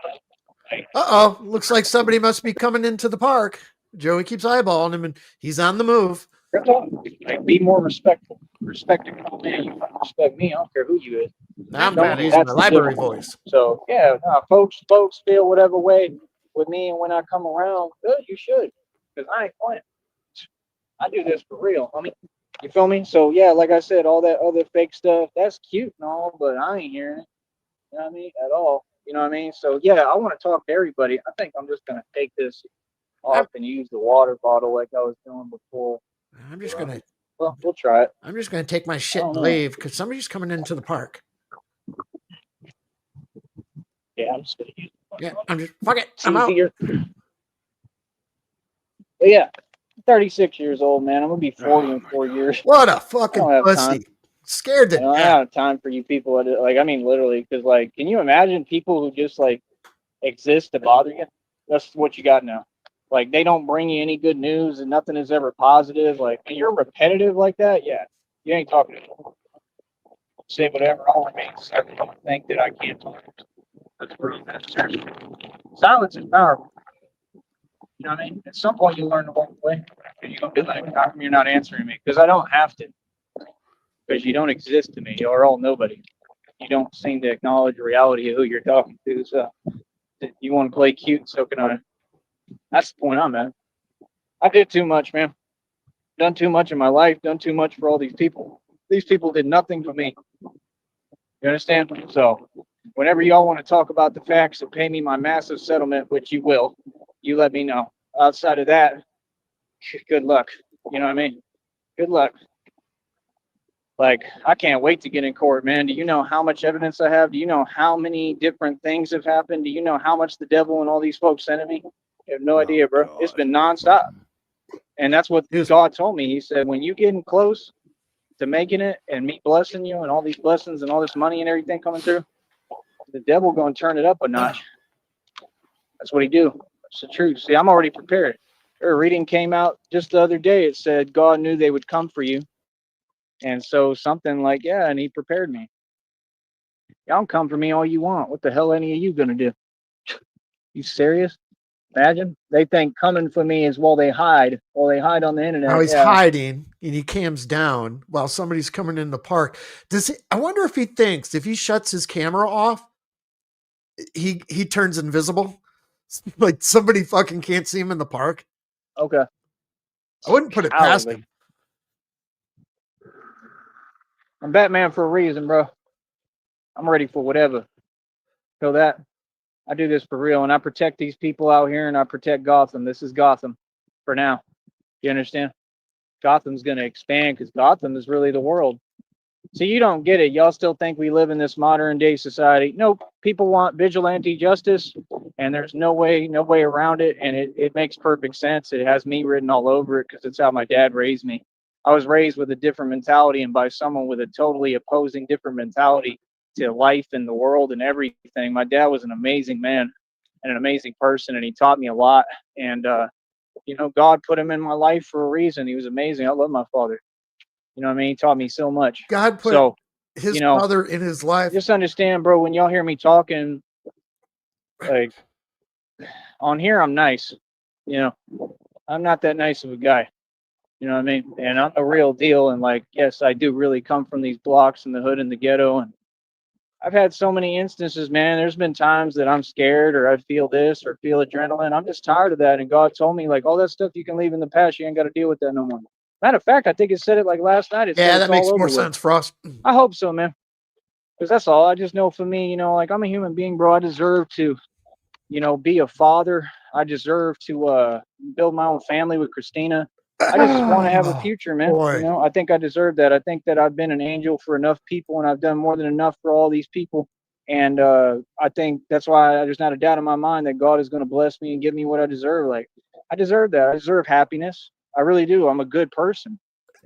like, Uh-oh. Looks like somebody must be coming into the park. Joey keeps eyeballing him, and he's on the move. like be more respectful. Respect the grown man. You fucking respect me. I don't care who you is. Now I'm Don't going to worry, use my that's the library difference. voice. So yeah, nah, folks feel whatever way with me, and when I come around, good, you should, because I ain't playing. I do this for real. I mean, you feel me? So yeah, like I said, all that other fake stuff, that's cute and all, but I ain't hearing it. You know what I mean? At all. You know what I mean? So yeah, I want to talk to everybody. I think I'm just gonna take this I'm, off and use the water bottle like I was doing before. I'm just going to Well, we'll try it. I'm just going to take my I shit don't and know. leave because somebody's coming into the park. Yeah, I'm just gonna use Yeah, I'm just fuck it. it's I'm out. easier. But yeah, 36 years old, man. I'm gonna be 40 in 4 years. What a I fucking don't have time. pussy. Scared to I don't death. have time for you people. Like, I mean, literally, because like, can you imagine people who just like exist to bother you? That's what you got now. Like, they don't bring you any good news, and nothing is ever positive. Like, when you're repetitive like that, yeah, you ain't talking to me. Say whatever all remains. I don't think that I can't talk. That's real. That's serious. Silence is powerful. You know what I mean? At some point, you learn to walk away. And you're gonna be like, "How come you're not answering me?" Because I don't have to. Because you don't exist to me. You're all nobody. You don't seem to acknowledge the reality of who you're talking to. So you want to play cute, so can I. That's the point I'm at. I did too much, man. Done too much in my life. Done too much for all these people. These people did nothing for me. You understand? So whenever y'all want to talk about the facts and pay me my massive settlement, which you will, you let me know. Outside of that, good luck. You know what I mean? Good luck. Like, I can't wait to get in court, man. Do you know how much evidence I have? Do you know how many different things have happened? Do you know how much the devil and all these folks sent me? You have no idea, bro. It's been nonstop. And that's what God told me. He said, when you getting close to making it and me blessing you and all these blessings and all this money and everything coming through, the devil going to turn it up a notch. That's what he do. It's the truth. See, I'm already prepared. A reading came out just the other day. It said God knew they would come for you. And so something like, yeah, and he prepared me. Y'all come for me all you want. What the hell any of you gonna do? You serious? Imagine. They think coming for me is while they hide on the internet. Now he's Yeah. hiding and he cams down while somebody's coming in the park. I wonder if he thinks if he shuts his camera off, he turns invisible. Like somebody fucking can't see him in the park. Okay. I wouldn't put it past Cowardly. him. I'm Batman for a reason, bro. I'm ready for whatever. Feel that? I do this for real, and I protect these people out here, and I protect Gotham. This is Gotham for now. You understand? Gotham's gonna expand because Gotham is really the world. See, you don't get it. Y'all still think we live in this modern day society. Nope. People want vigilante justice, and there's no way around it. And it makes perfect sense. It has me written all over it because it's how my dad raised me. I was raised with a different mentality and by someone with a totally opposing different mentality to life and the world and everything. My dad was an amazing man and an amazing person, and he taught me a lot. And, God put him in my life for a reason. He was amazing. I love my father. You know what I mean? He taught me so much. God put So, his father in his life. just understand, bro, when y'all hear me talking, like, on here, I'm nice. I'm not that nice of a guy. You know what I mean? And I'm the real deal. And, like, yes, I do really come from these blocks in the hood and the ghetto. And I've had so many instances, man. There's been times that I'm scared or I feel this or feel adrenaline. I'm just tired of that. And God told me, like, all that stuff you can leave in the past. You ain't got to deal with that no more. Matter of fact, I think it said it like last night. Yeah, that makes more sense, Frost. I hope so, man. Because that's all. I just know for me, like, I'm a human being, bro. I deserve to, be a father. I deserve to build my own family with Christina. I just want to have a future, man. Boy. I think I deserve that. I think that I've been an angel for enough people, and I've done more than enough for all these people. And I think that's why there's not a doubt in my mind that God is going to bless me and give me what I deserve. Like, I deserve that. I deserve happiness. I really do. I'm a good person.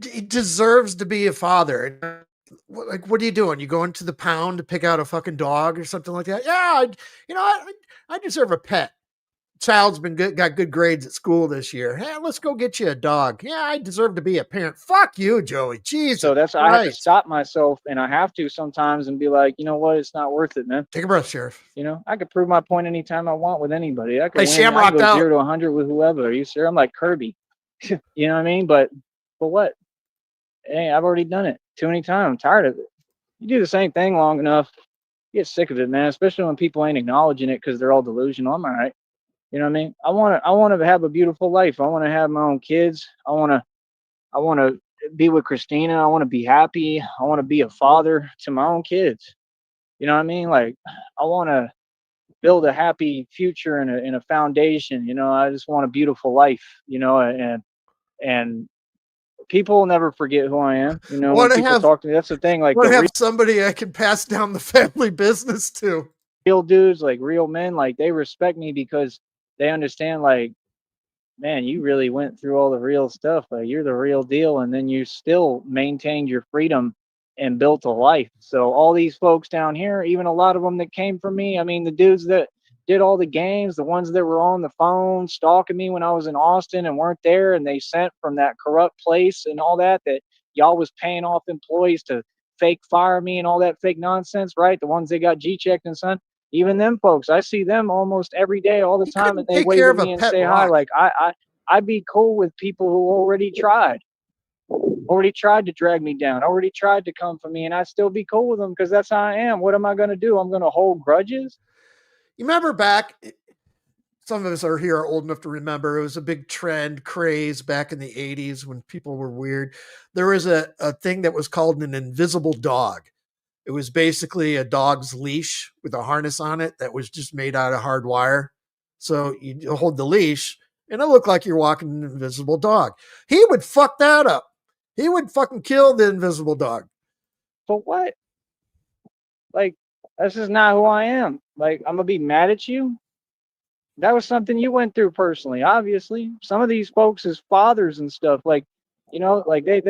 He deserves to be a father. Like, what are you doing? You going to the pound to pick out a fucking dog or something like that? Yeah, I deserve a pet. child's got good grades at school this year. Hey, let's go get you a dog. Yeah, I deserve to be a parent. Fuck you, Joey. Jesus. So that's Christ. I have to stop myself, and I have to sometimes, and be like, you know what, it's not worth it, man. Take a breath, Sheriff. You know, I could prove my point anytime I want with anybody. I could Hey, win. I Shamrock could go out. 0 to 100 with whoever. Are you sure? I'm like Kirby. You know what I mean? But what? Hey, I've already done it too many times. I'm tired of it. You do the same thing long enough, you get sick of it, man. Especially when people ain't acknowledging it because they're all delusional. I'm all right. You know what I mean? I want to have a beautiful life. I want to have my own kids. I want to be with Christina. I want to be happy. I want to be a father to my own kids. You know what I mean? Like, I want to build a happy future and a foundation. You know, I just want a beautiful life. You know, and people will never forget who I am. You know, when people talk to me, that's the thing. Like, want to have somebody I can pass down the family business to. Real dudes, like real men, like they respect me because they understand, like, man, you really went through all the real stuff. Like, you're the real deal, and then you still maintained your freedom and built a life. So all these folks down here, even a lot of them that came from me, I mean, the dudes that did all the games, the ones that were on the phone stalking me when I was in Austin and weren't there, and they sent from that corrupt place and all that, that y'all was paying off employees to fake fire me and all that fake nonsense, right? The ones that got G-checked and son. Even them folks, I see them almost every day, all the time, and they wave at me and say hi. Like, I'd be cool with people who already tried to drag me down, already tried to come for me, and I'd still be cool with them because that's how I am. What am I going to do? I'm going to hold grudges? You remember back, some of us are here are old enough to remember, it was a big trend, craze back in the 80s when people were weird. There was a thing that was called an invisible dog. It was basically a dog's leash with a harness on it that was just made out of hard wire. So you hold the leash and it looked like you're walking an invisible dog. He would fuck that up. He would fucking kill the invisible dog. But what? Like, this is not who I am. Like, I'm going to be mad at you? That was something you went through personally, obviously. Some of these folks is fathers and stuff. Like, you know, like they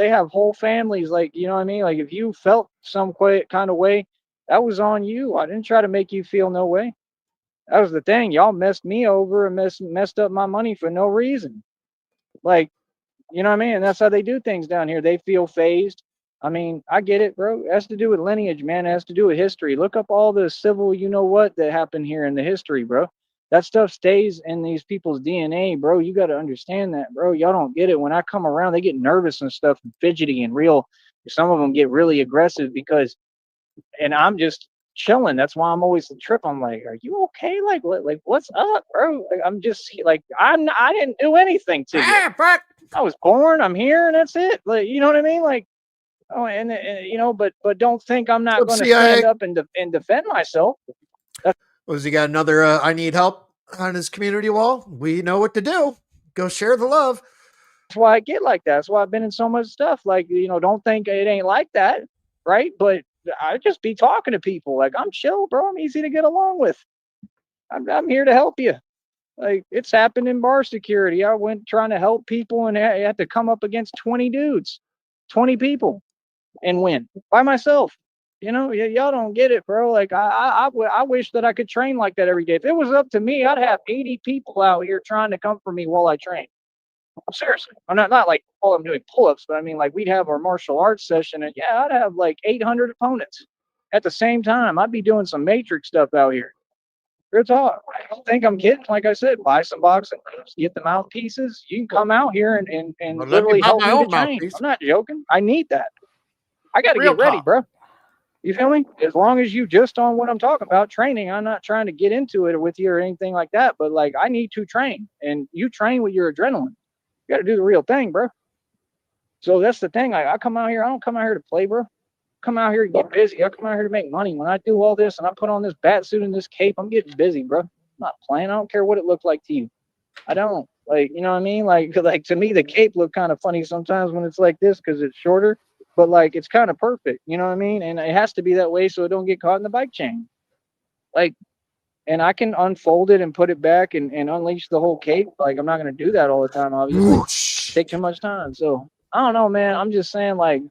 have whole families. Like, you know what I mean? Like, if you felt some kind of way, that was on you. I didn't try to make you feel no way. That was the thing. Y'all messed me over and messed up my money for no reason. Like, you know what I mean? And that's how they do things down here. They feel phased. I mean, I get it, bro. It has to do with lineage, man. It has to do with history. Look up all the civil, you know what, that happened here in the history, bro. That stuff stays in these people's DNA, bro. You got to understand that, bro. Y'all don't get it. When I come around, they get nervous and stuff and fidgety and real. Some of them get really aggressive because, and I'm just chilling. That's why I'm always the trip. I'm like, are you okay? Like what's up, bro? Like, I'm just like, I didn't do anything to you. I was born. I'm here, and that's it. Like, you know what I mean? Like, oh, and you know, but don't think I'm not going to stand up and defend myself. Was he got another I need help on his community wall? We know what to do. Go share the love. That's why I get like that. That's why I've been in so much stuff. Like, you know, don't think it ain't like that, right? But I just be talking to people. Like, I'm chill, bro. I'm easy to get along with. I'm here to help you. Like, it's happened in bar security. I went trying to help people, and I had to come up against 20 dudes, 20 people, and win by myself. You know, y'all don't get it, bro. Like, I wish that I could train like that every day. If it was up to me, I'd have 80 people out here trying to come for me while I train. Seriously, I'm not like all I'm doing pull-ups, but I mean, like, we'd have our martial arts session, and yeah, I'd have like 800 opponents at the same time. I'd be doing some matrix stuff out here. Real talk. I don't think I'm kidding. Like I said, buy some boxing gloves, get the mouthpieces. You can come out here and literally help me to train. I'm not joking. I need that. I got to get ready, bro. You feel me? As long as you just on what I'm talking about, training, I'm not trying to get into it with you or anything like that, but like, I need to train, and you train with your adrenaline. You got to do the real thing, bro. So that's the thing. I come out here. I don't come out here to play, bro. I come out here to get busy. I come out here to make money. When I do all this and I put on this bat suit and this cape, I'm getting busy, bro. I'm not playing. I don't care what it looked like to you. I don't. Like, you know what I mean? Like to me, the cape look kind of funny sometimes when it's like this because it's shorter, but like, it's kind of perfect. You know what I mean? And it has to be that way so it don't get caught in the bike chain. Like, and I can unfold it and put it back and unleash the whole cape. Like, I'm not going to do that all the time, obviously. Take too much time. So I don't know, man. I'm just saying, like,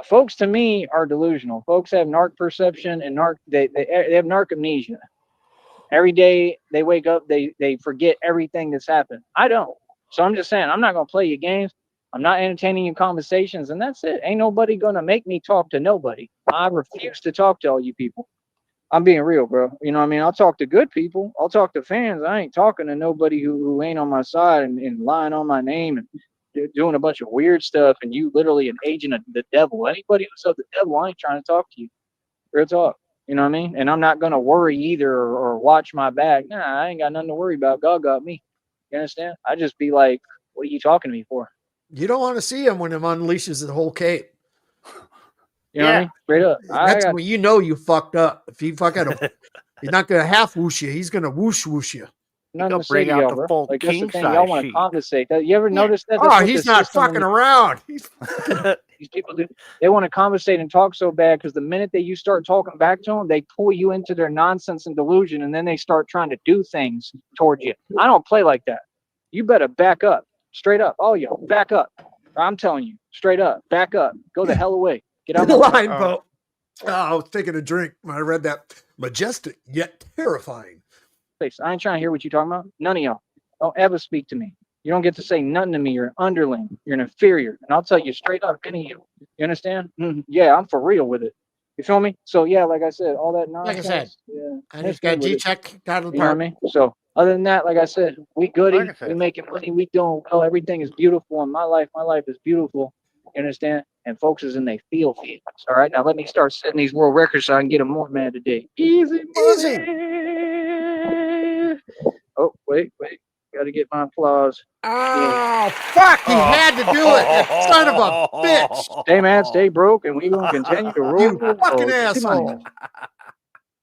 folks to me are delusional. Folks have narc perception and they have narc amnesia. Every day they wake up, they forget everything that's happened. I don't. So I'm just saying, I'm not gonna play your games. I'm not entertaining your conversations, and that's it. Ain't nobody gonna make me talk to nobody. I refuse to talk to all you people. I'm being real, bro. You know what I mean? I'll talk to good people. I'll talk to fans. I ain't talking to nobody who ain't on my side and lying on my name and doing a bunch of weird stuff. And you literally an agent of the devil. Anybody who's of the devil, I ain't trying to talk to you. Real talk. You know what I mean? And I'm not gonna worry either or watch my back. Nah, I ain't got nothing to worry about. God got me. You understand? I just be like, what are you talking to me for? You don't want to see him when him unleashes the whole cape. You know what I mean? Straight up. That's when you know you fucked up. If he fucking, he's not gonna half whoosh you. He's gonna whoosh you. Nothing to say to y'all, bro. Like that's the thing. Y'all want to compensate. You ever notice that? Oh, he's not fucking around. These people do. They want to conversate and talk so bad because the minute that you start talking back to them, they pull you into their nonsense and delusion, and then they start trying to do things towards you. I don't play like that. You better back up, straight up. Oh, yo, back up. I'm telling you, straight up, back up. Go the hell away. Get out of my line, boat. Oh, I was taking a drink when I read that. Majestic yet terrifying. I ain't trying to hear what you're talking about. None of y'all. Don't ever speak to me. You don't get to say nothing to me. You're an underling. You're an inferior. And I'll tell you straight up, any of you. You understand? Yeah, I'm for real with it. You feel me? So, yeah, like I said, all that nonsense. Like I said, yeah, I just got G-check out of the park. You know what I mean? So, other than that, like I said, we goody. Like we making money. We doing well. Everything is beautiful in my life. My life is beautiful. You understand? And folks is in they feelings. All right, now let me start setting these world records so I can get them more mad today. Easy. Oh, wait. Got to get my applause. Oh, fuck. He had to do it. That son of a bitch. Stay mad, stay broke, and we going to continue to roll. You fucking asshole.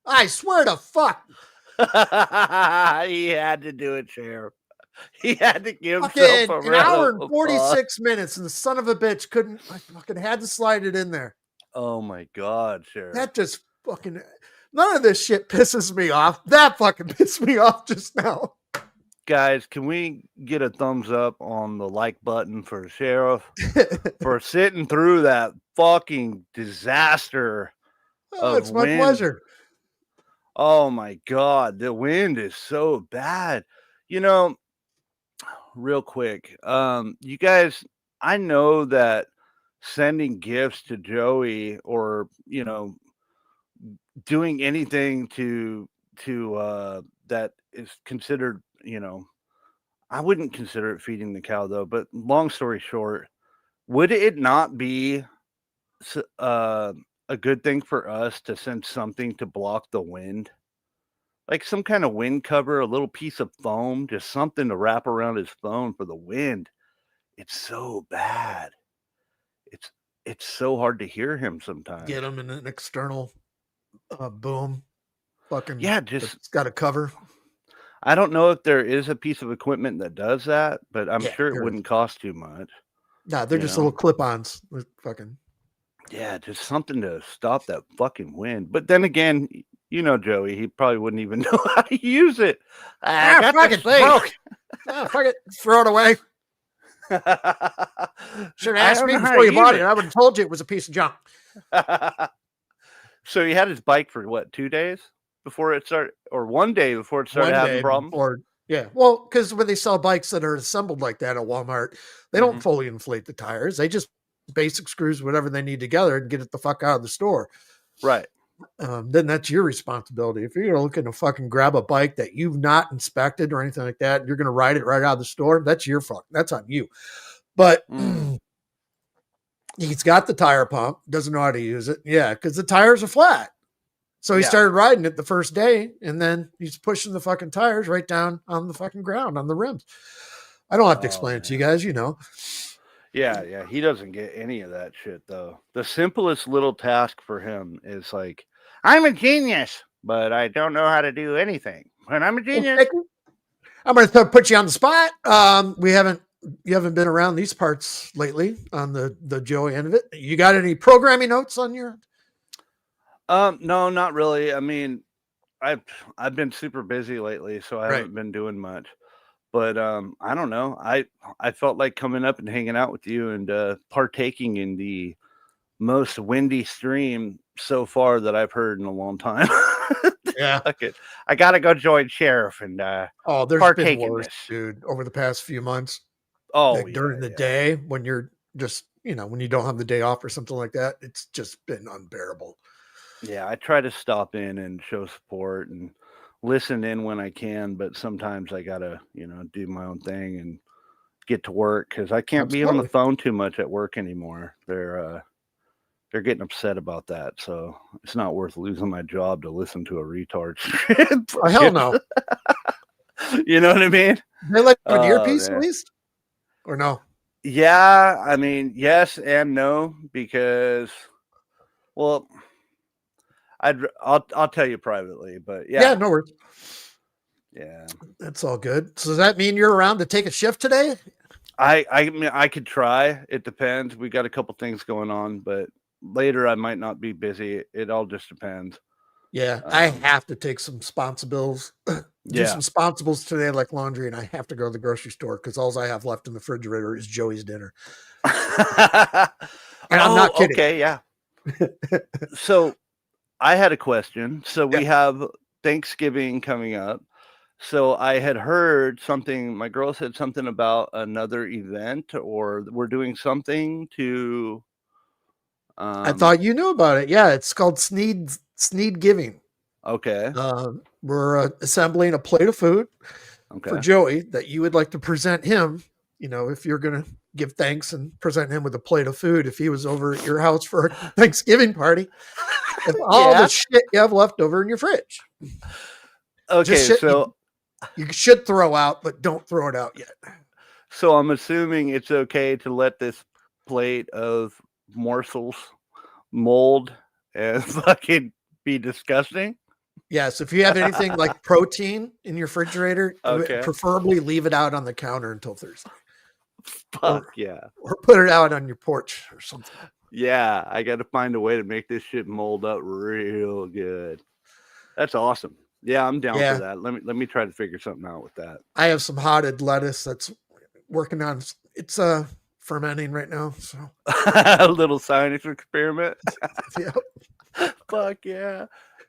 I swear to fuck. He had to do it, Sheriff. He had to give fucking an hour and 46 minutes, and the son of a bitch couldn't. I fucking had to slide it in there. Oh my God, Sheriff. That just fucking. None of this shit pisses me off. That fucking pissed me off just now. Guys, can we get a thumbs up on the like button for Sheriff for sitting through that fucking disaster? It's my pleasure. Oh my God, the wind is so bad. You know, real quick, you guys, I know that sending gifts to Joey or, you know, doing anything to that is considered, you know, I wouldn't consider it feeding the cow though, but long story short, would it not be a good thing for us to send something to block the wind? Like some kind of wind cover, a little piece of foam, just something to wrap around his phone for the wind. It's so bad. It's so hard to hear him sometimes. Get him in an external boom. Fucking yeah, just it's got a cover. I don't know if there is a piece of equipment that does that, but I'm sure it wouldn't cost too much. Nah, they're just little clip-ons. Fucking yeah, just something to stop that fucking wind. But then again, you know, Joey, he probably wouldn't even know how to use it. Fuck it, broke. Fuck it, throw it away. Should have asked me before you bought it. I would have told you it was a piece of junk. So he had his bike for what, 2 days before it started, or 1 day before it started having problems? Yeah, well, because when they sell bikes that are assembled like that at Walmart, they don't fully inflate the tires. They just basic screws whatever they need together and get it the fuck out of the store. Right. Then that's your responsibility. If you're looking to fucking grab a bike that you've not inspected or anything like that, you're going to ride it right out of the store. That's your fuck. That's on you. But he's got the tire pump, doesn't know how to use it. Yeah, because the tires are flat. So he started riding it the first day, and then he's pushing the fucking tires right down on the fucking ground, on the rims. I don't have to explain it to you guys, you know. Yeah. He doesn't get any of that shit, though. The simplest little task for him is like, I'm a genius, but I don't know how to do anything. But I'm a genius. I'm going to put you on the spot. You haven't been around these parts lately on the Joey end of it. You got any programming notes on your? No, not really. I mean, I've been super busy lately, so I haven't been doing much. But I don't know. I felt like coming up and hanging out with you and partaking in the most windy stream so far that I've heard in a long time. Yeah. Okay. I gotta go join sheriff and Oh, there's partake been in worse, this. dude, over the past few months. Oh, Like during the day when you're just, when you don't have the day off or something like that, it's just been unbearable. Yeah, I try to stop in and show support and listen in when I can, but sometimes I gotta, do my own thing and get to work because I can't be on the Absolutely. phone too much at work anymore. They're getting upset about that, so it's not worth losing my job to listen to a retard. Oh, hell no. You know what I mean? They let you an Oh, earpiece at man. least? Or no? Yeah, I mean, yes and no, because, well, I'll tell you privately, but Yeah, yeah, no worries. yeah. That's all good. So does that mean you're around to take a shift today? I mean, I could try. It depends. We got a couple things going on, but later I might not be busy. It all just depends. Yeah, I have to take some sponsibles. Do Yeah. some sponsibles today, like laundry, and I have to go to the grocery store because all I have left in the refrigerator is Joey's dinner. And I'm not kidding. Okay, yeah. So I had a question. So we have Thanksgiving coming up. So I had heard something, my girl said something about another event, or we're doing something to I thought you knew about it. Yeah, it's called Sneed Giving. Okay. We're assembling a plate of food for Joey that you would like to present him. If you're going to give thanks and present him with a plate of food, if he was over at your house for a Thanksgiving party, with all the shit you have left over in your fridge. Okay, so you should throw out, but don't throw it out yet. So I'm assuming it's okay to let this plate of morsels mold and fucking be disgusting. Yes, if you have anything like protein in your refrigerator, preferably leave it out on the counter until Thursday. Fuck or put it out on your porch or something. Yeah, I got to find a way to make this shit mold up real good. That's awesome. Yeah, I'm down for that. Let me try to figure something out with that. I have some potted lettuce that's working on. It's fermenting right now. So a little science experiment. Yep. Fuck yeah!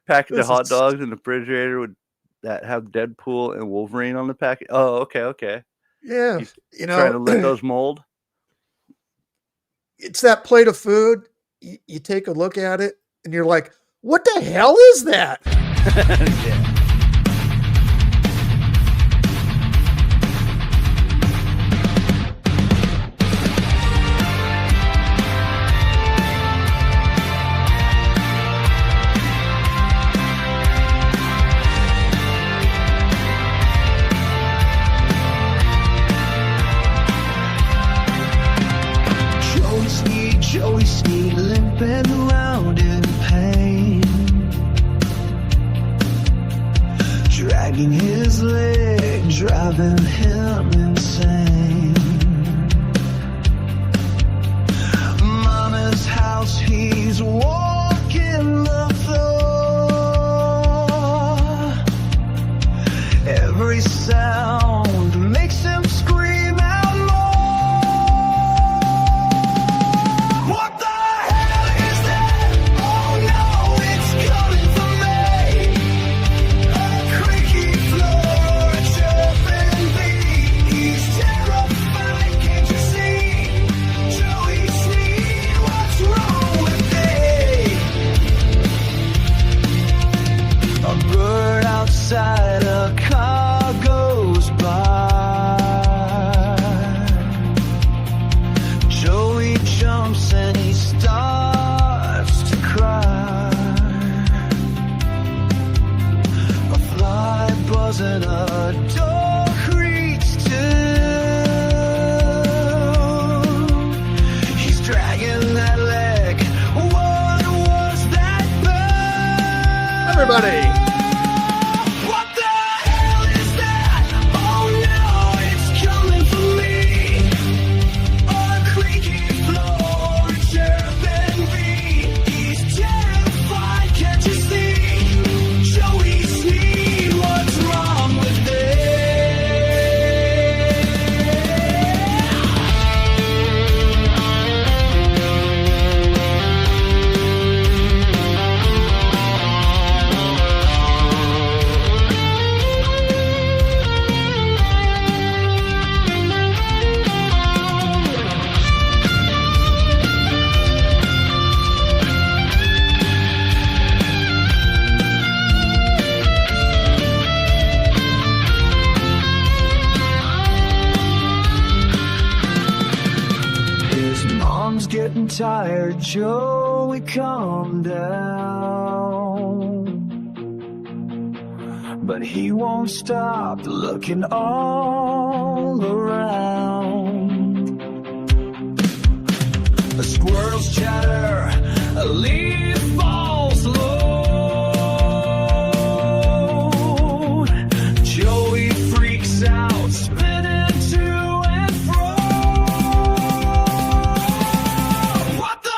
Package of hot dogs in the refrigerator would that have Deadpool and Wolverine on the packet. Oh, okay. Yeah, trying to let those mold. It's that plate of food. You take a look at it, and you're like, "What the hell is that?" Yeah. Joey Sneed limping around in pain, dragging his leg, driving him insane. Mama's house, he's walking the floor. Every sound makes him scream out more. What the hell is that? Oh no, it's coming for me. A creaky floor or a chirping bee. He's terrified, can't you see? Joey Sneed, what's wrong with me? A bird outside, a car goes by. Joey jumps and he starts to cry. A fly buzzing, a door creaks too. He's dragging that leg. What was that burn? Everybody. What the hell is that? Oh no, it's coming for me. A creaky floor, a chirping bee. He's terrified, can't you see? Joey Sneed, what's wrong with this? tired, Joey, calm down. But he won't stop looking all around. The squirrels chatter, a leaf falls low. Joey freaks out, spinning to and fro. What the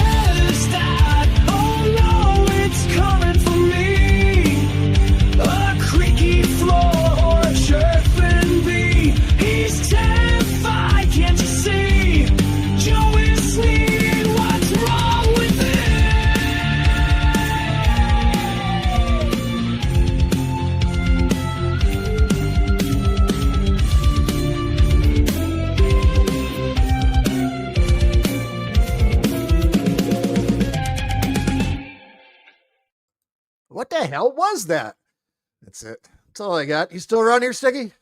hell is that? Oh no, it's coming for me. A creaky floor or a chirping bee. He's terrified, can't you see? Joey Sneed, what's wrong with him? What the hell was that? That's it. That's all I got. You still around here, Sticky?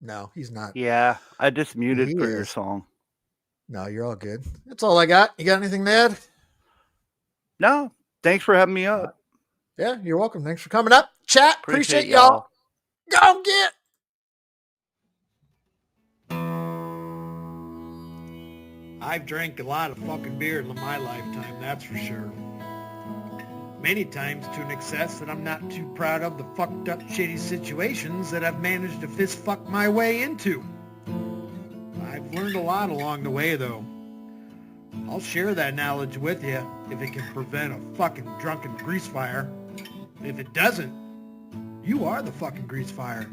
No, he's not. Yeah, I just muted He for your is. song. No, you're all good. That's all I got. You got anything to add? No, thanks for having me up. Yeah, you're welcome. Thanks for coming up. Chat. Appreciate y'all. Go get. I've drank a lot of fucking beer in my lifetime, that's for sure. Many times to an excess that I'm not too proud of the fucked up shitty situations that I've managed to fist fuck my way into. I've learned a lot along the way though. I'll share that knowledge with you if it can prevent a fucking drunken grease fire. If it doesn't, you are the fucking grease fire.